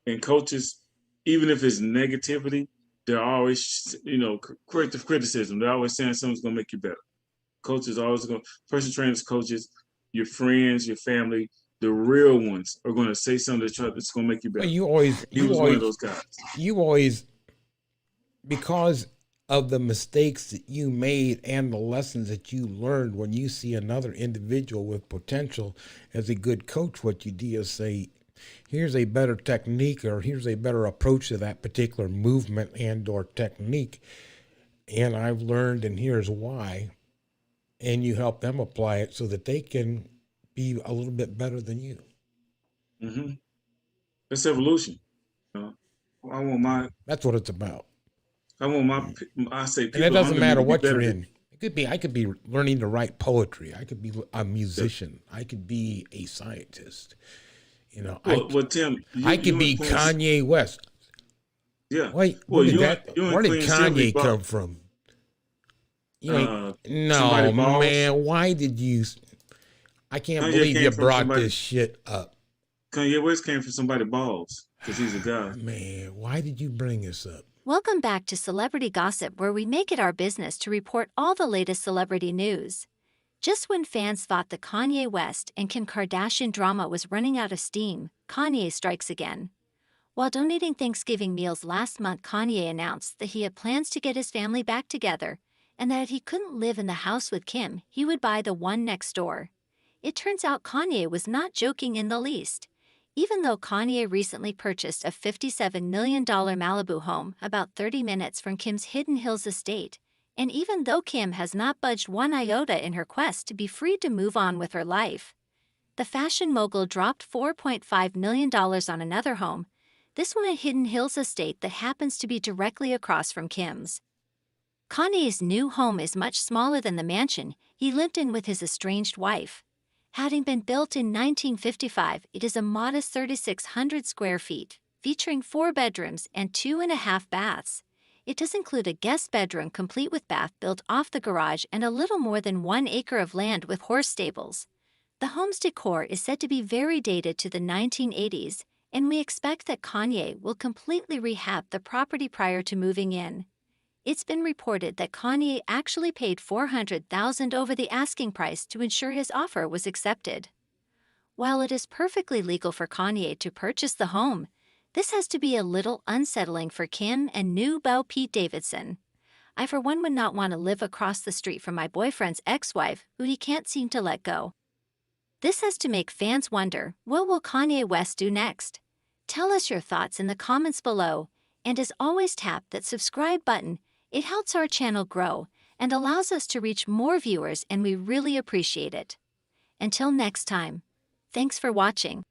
And coaches, even if it's negativity, they're always, corrective criticism. They're always saying something's going to make you better. Coaches are always personal trainers, coaches, your friends, your family, the real ones are going to say something that's going to make you better. You always one of those guys. You always, because of the mistakes that you made and the lessons that you learned, when you see another individual with potential as a good coach, what you do is say, here's a better technique, or here's a better approach to that particular movement and or technique, and I've learned, and here's why. And you help them apply it so that they can be a little bit better than you. Mm-hmm. It's evolution. That's what it's about. I say people. And it doesn't matter what you're in. I could be learning to write poetry. I could be a musician. I could be a scientist. Tim, I could be Kanye West. Yeah. Wait, where did Kanye come from? No, man. Why did you? I can't believe you brought this shit up. Kanye West came from somebody's balls because he's a guy. Man, why did you bring this up? Welcome back to Celebrity Gossip, where we make it our business to report all the latest celebrity news. Just when fans thought the Kanye West and Kim Kardashian drama was running out of steam, Kanye strikes again. While donating Thanksgiving meals last month, Kanye announced that he had plans to get his family back together and that if he couldn't live in the house with Kim, he would buy the one next door. It turns out Kanye was not joking in the least. Even though Kanye recently purchased a $57 million Malibu home about 30 minutes from Kim's Hidden Hills estate, and even though Kim has not budged one iota in her quest to be free to move on with her life, the fashion mogul dropped $4.5 million on another home, this one a Hidden Hills estate that happens to be directly across from Kim's. Kanye's new home is much smaller than the mansion he lived in with his estranged wife. Having been built in 1955, it is a modest 3,600 square feet, featuring 4 bedrooms and 2.5 baths. It does include a guest bedroom complete with bath built off the garage and a little more than 1 acre of land with horse stables. The home's decor is said to be very dated to the 1980s, and we expect that Kanye will completely rehab the property prior to moving in. It's been reported that Kanye actually paid $400,000 over the asking price to ensure his offer was accepted. While it is perfectly legal for Kanye to purchase the home, this has to be a little unsettling for Kim and new beau Pete Davidson. I for one would not want to live across the street from my boyfriend's ex-wife, who he can't seem to let go. This has to make fans wonder, what will Kanye West do next? Tell us your thoughts in the comments below, and as always, tap that subscribe button. It helps our channel grow and allows us to reach more viewers, and we really appreciate it. Until next time, thanks for watching.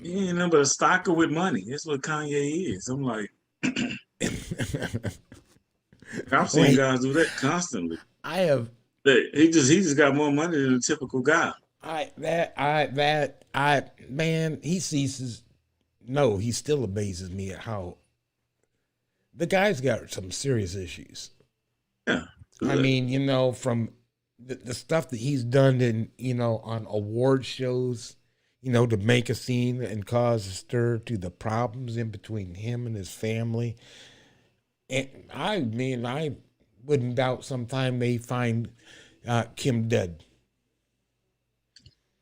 He ain't nothing but a stalker with money. That's what Kanye is. I'm like, I've seen guys do that constantly. I have. He just got more money than a typical guy. Man, he ceases. No, he still amazes me at how the guy's got some serious issues. Yeah. I mean, you know, from the stuff that he's done in, you know, on award shows, you know, to make a scene and cause a stir, to the problems in between him and his family. And I mean, I wouldn't doubt sometime they find Kim dead.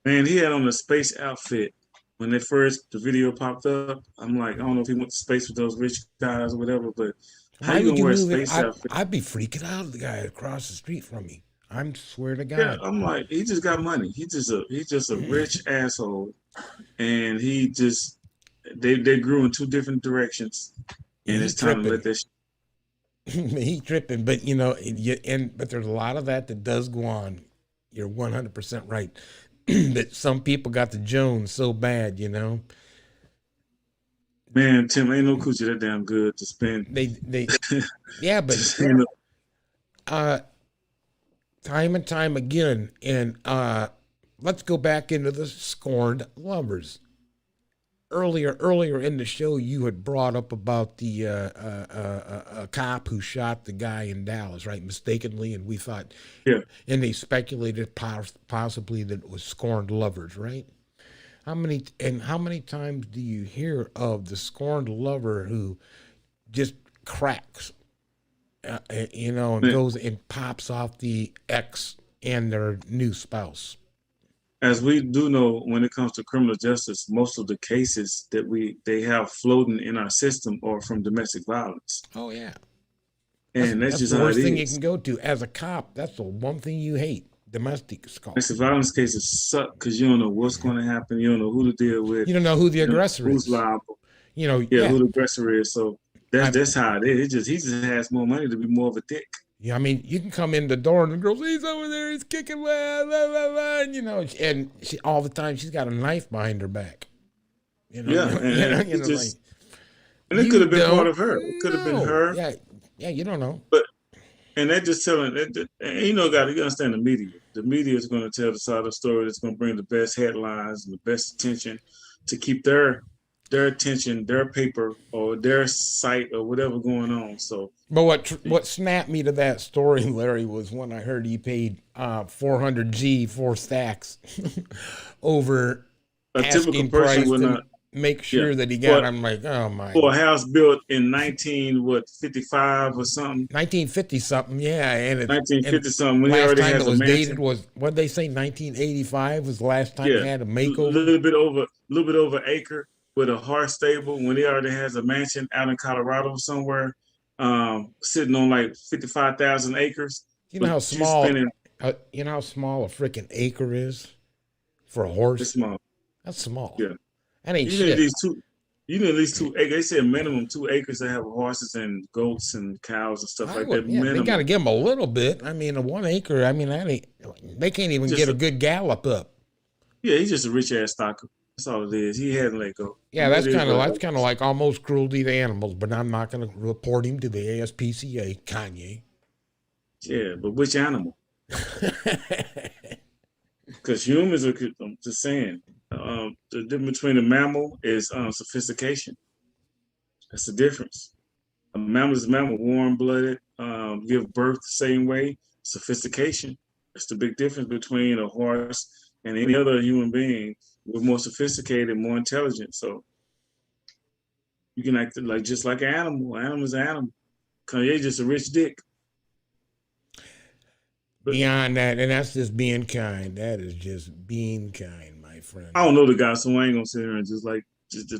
Man, he had on a space outfit when the video popped up. I'm like, I don't know if he went to space with those rich guys or whatever, but how you gonna wear a space outfit? I'd be freaking out of the guy across the street from me. I'm swear to God. Yeah, I'm like, he just got money. He's just a rich asshole, and they grew in two different directions, and it's time to let that. He tripping, but you know, but there's a lot of that does go on. You're 100% right. That some people got the Jones so bad, you know. Man, Tim, ain't no coochie that damn good to spend. They yeah, but time and time again, and let's go back into the scorned lovers. Earlier in the show, you had brought up about the a cop who shot the guy in Dallas, right, mistakenly, and we thought, yeah, and they speculated possibly that it was scorned lovers, right? How many times do you hear of the scorned lover who just cracks, you know, and goes and pops off the ex and their new spouse? As we do know, when it comes to criminal justice, most of the cases that they have floating in our system are from domestic violence. Oh yeah, and that's just the how worst it thing is. you can go to as a cop. That's the one thing you hate. Domestic assault. Domestic violence cases suck because you don't know what's going to happen. You don't know who to deal with. You don't know who the aggressor is. Who's liable. You know, yeah, who the aggressor is. So that's how it is. He just has more money to be more of a dick. Yeah, I mean, you can come in the door and the girl, he's over there, he's kicking, blah, blah, blah, blah, and, you know, and she, all the time she's got a knife behind her back. You know, yeah, and it could have been part of her. It could have been her. Yeah, you don't know. But and they're just telling, and you know, you understand the media. The media is going to tell the side of the story that's going to bring the best headlines and the best attention to keep their attention, their paper, or their site, or whatever going on. So, but what snapped me to that story, Larry, was when I heard he paid $400G for stacks over a asking typical person price would to not make sure that he got. I'm like, oh my! For a house built in 1955 or something. 1950 something, yeah, and 1950 something. When he last already time has it a was mansion. dated was, what did they say? 1985 was the last time he had a makeover. A little bit over acre with a horse stable. When he already has a mansion out in Colorado somewhere, sitting on like 55,000 acres. You know how small? You know how small a freaking acre is for a horse? It's small. That's small. Yeah. That ain't you shit. You need at least 2 acres. They say a minimum 2 acres to have horses and goats and cows and stuff like that. Yeah, minimum. they got to give them a little bit. I mean, a 1 acre. I mean, that ain't. They can't even get a good gallop up. Yeah, he's just a rich ass stalker. That's all it is. He had to let go. Yeah, that's kind of like almost cruelty to animals, but I'm not going to report him to the ASPCA, Kanye. Yeah, but which animal? Because humans are, I'm just saying, the difference between a mammal is sophistication. That's the difference. A mammal is a mammal, warm-blooded, give birth the same way. Sophistication. That's the big difference between a horse and any other human being. We're more sophisticated, more intelligent. So you can act like just like an animal. An animal is an animal. Kanye's just a rich dick. Beyond that, and that's just being kind. That is just being kind, my friend. I don't know the guy, so I ain't gonna sit here and just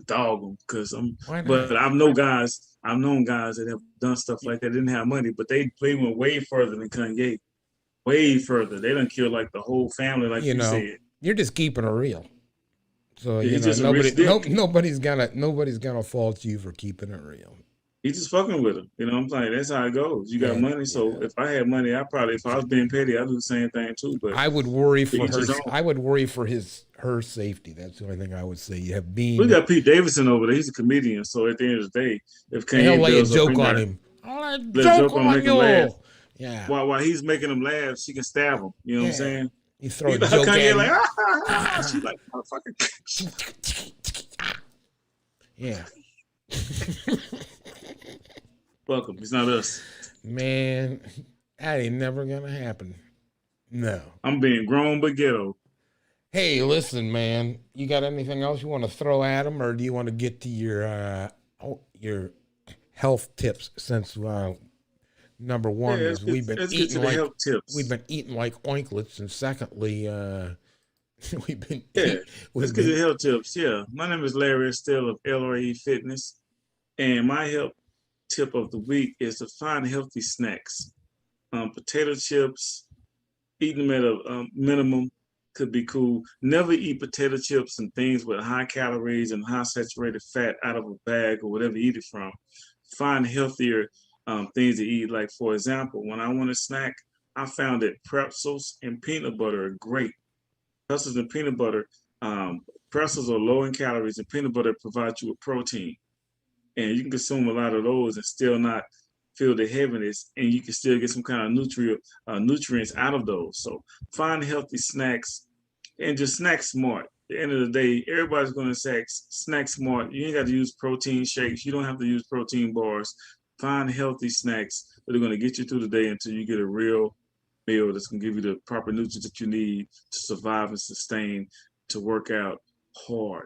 dog him because I'm. But I've known guys that have done stuff like that, didn't have money, but they went way further than Kanye. Way further. They done killed like the whole family, like you said. You're just keeping it real. So Yeah, he's just a rich dick. nobody's gonna fault you for keeping it real. He's just fucking with him. You know what I'm saying? That's how it goes. You got money, so if I had money, if I was being petty, I'd do the same thing too. But I would worry for her. I would worry for her safety. That's the only thing I would say. You have Bean. We got Pete Davidson over there. He's a comedian. So at the end of the day, if Kanye he'll lay a joke on him. Joke on him, laugh. Yeah. While he's making them laugh, she can stab him. You know what I'm saying? You throw a like joke Kanye at like, him. She's like, motherfucker. Yeah. Fuck him. It's not us. Man, that ain't never gonna happen. No. I'm being grown but ghetto. Hey, listen, man. You got anything else you want to throw at him, or do you want to get to your health tips? Since number one is we've been eating like oinklets, and secondly, we've been let's get to health tips. Yeah, my name is Larry Estelle of LRE Fitness, and my health tip of the week is to find healthy snacks. Potato chips, eating them at a minimum could be cool. Never eat potato chips and things with high calories and high saturated fat out of a bag or whatever you eat it from. Find healthier things to eat. Like, for example, when I want a snack, I found that pretzels and peanut butter are great. Pretzels and peanut butter, pretzels are low in calories and peanut butter provides you with protein. And you can consume a lot of those and still not feel the heaviness, and you can still get some kind of nutrients out of those. So find healthy snacks and just snack smart. At the end of the day, everybody's going to snack smart. You ain't got to use protein shakes. You don't have to use protein bars. Find healthy snacks that are going to get you through the day until you get a real meal that's going to give you the proper nutrients that you need to survive and sustain, to work out hard.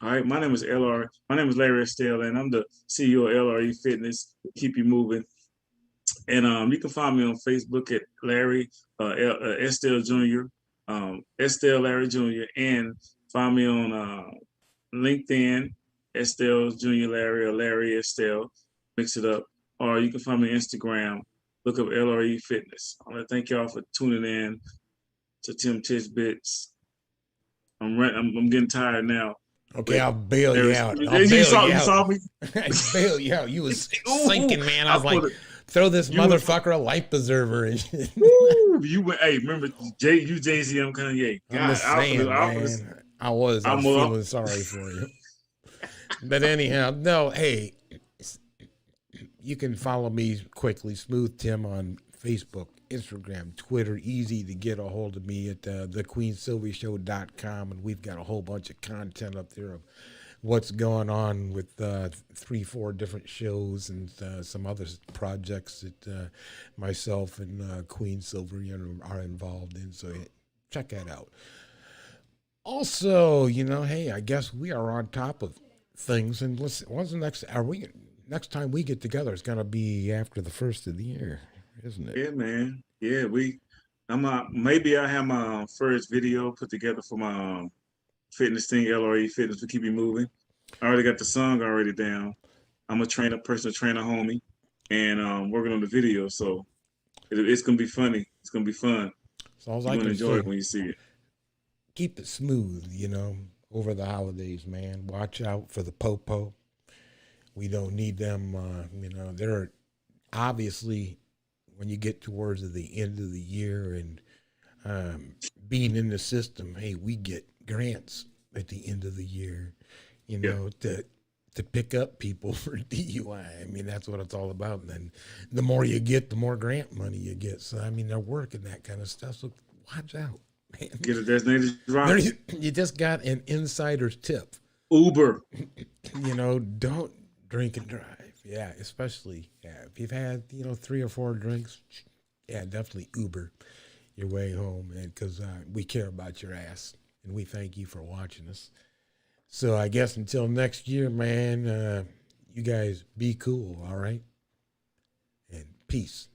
All right, my name is Larry Estelle, and I'm the CEO of LRE Fitness. Keep you moving. And you can find me on Facebook at Larry Estelle Jr., Estelle Larry Jr., and find me on LinkedIn, Estelle Jr. Larry or Larry Estelle. Mix it up. Or you can find me on Instagram. Look up LRE Fitness. I want to thank y'all for tuning in to Tid Bits. I'm getting tired now. Okay, I'll bail you out. You saw me? I bail you out. You was sinking, man. I was like, throw this motherfucker a life preserver. You went, hey, remember Jay-Z, I'm Kanye. I'm just saying, man. I'm feeling sorry for you. But anyhow, no, hey, you can follow me quickly, Smooth Tim, on Facebook, Instagram, Twitter. Easy to get a hold of me at thequeensylviashow.com, and we've got a whole bunch of content up there of what's going on with 3-4 different shows and some other projects that myself and Queen Sylvia are involved in. So check that out. Also, hey, I guess we are on top of things. And listen, next time we get together? It's gonna be after the first of the year, isn't it? Yeah, man. Yeah, maybe I have my first video put together for my fitness thing, LRE Fitness, to keep you moving. I already got the song already down. I'm a personal trainer homie, and working on the video, so it's gonna be funny. It's gonna be fun. Sounds like you're gonna enjoy it when you see it. Keep it smooth, over the holidays, man. Watch out for the popo. We don't need them. They're obviously, when you get towards the end of the year and being in the system, hey, we get grants at the end of the year, you know, to pick up people for DUI. I mean, that's what it's all about. And then the more you get, the more grant money you get. So, I mean, they're working that kind of stuff. So watch out, man. Get a designated driver. You just got an insider's tip. Uber. You know, don't drink and drive. Yeah, especially if you've had, you know, 3 or 4 drinks. Yeah, definitely Uber your way home, and because we care about your ass, and we thank you for watching us. So I guess until next year, man, you guys be cool, all right? And peace.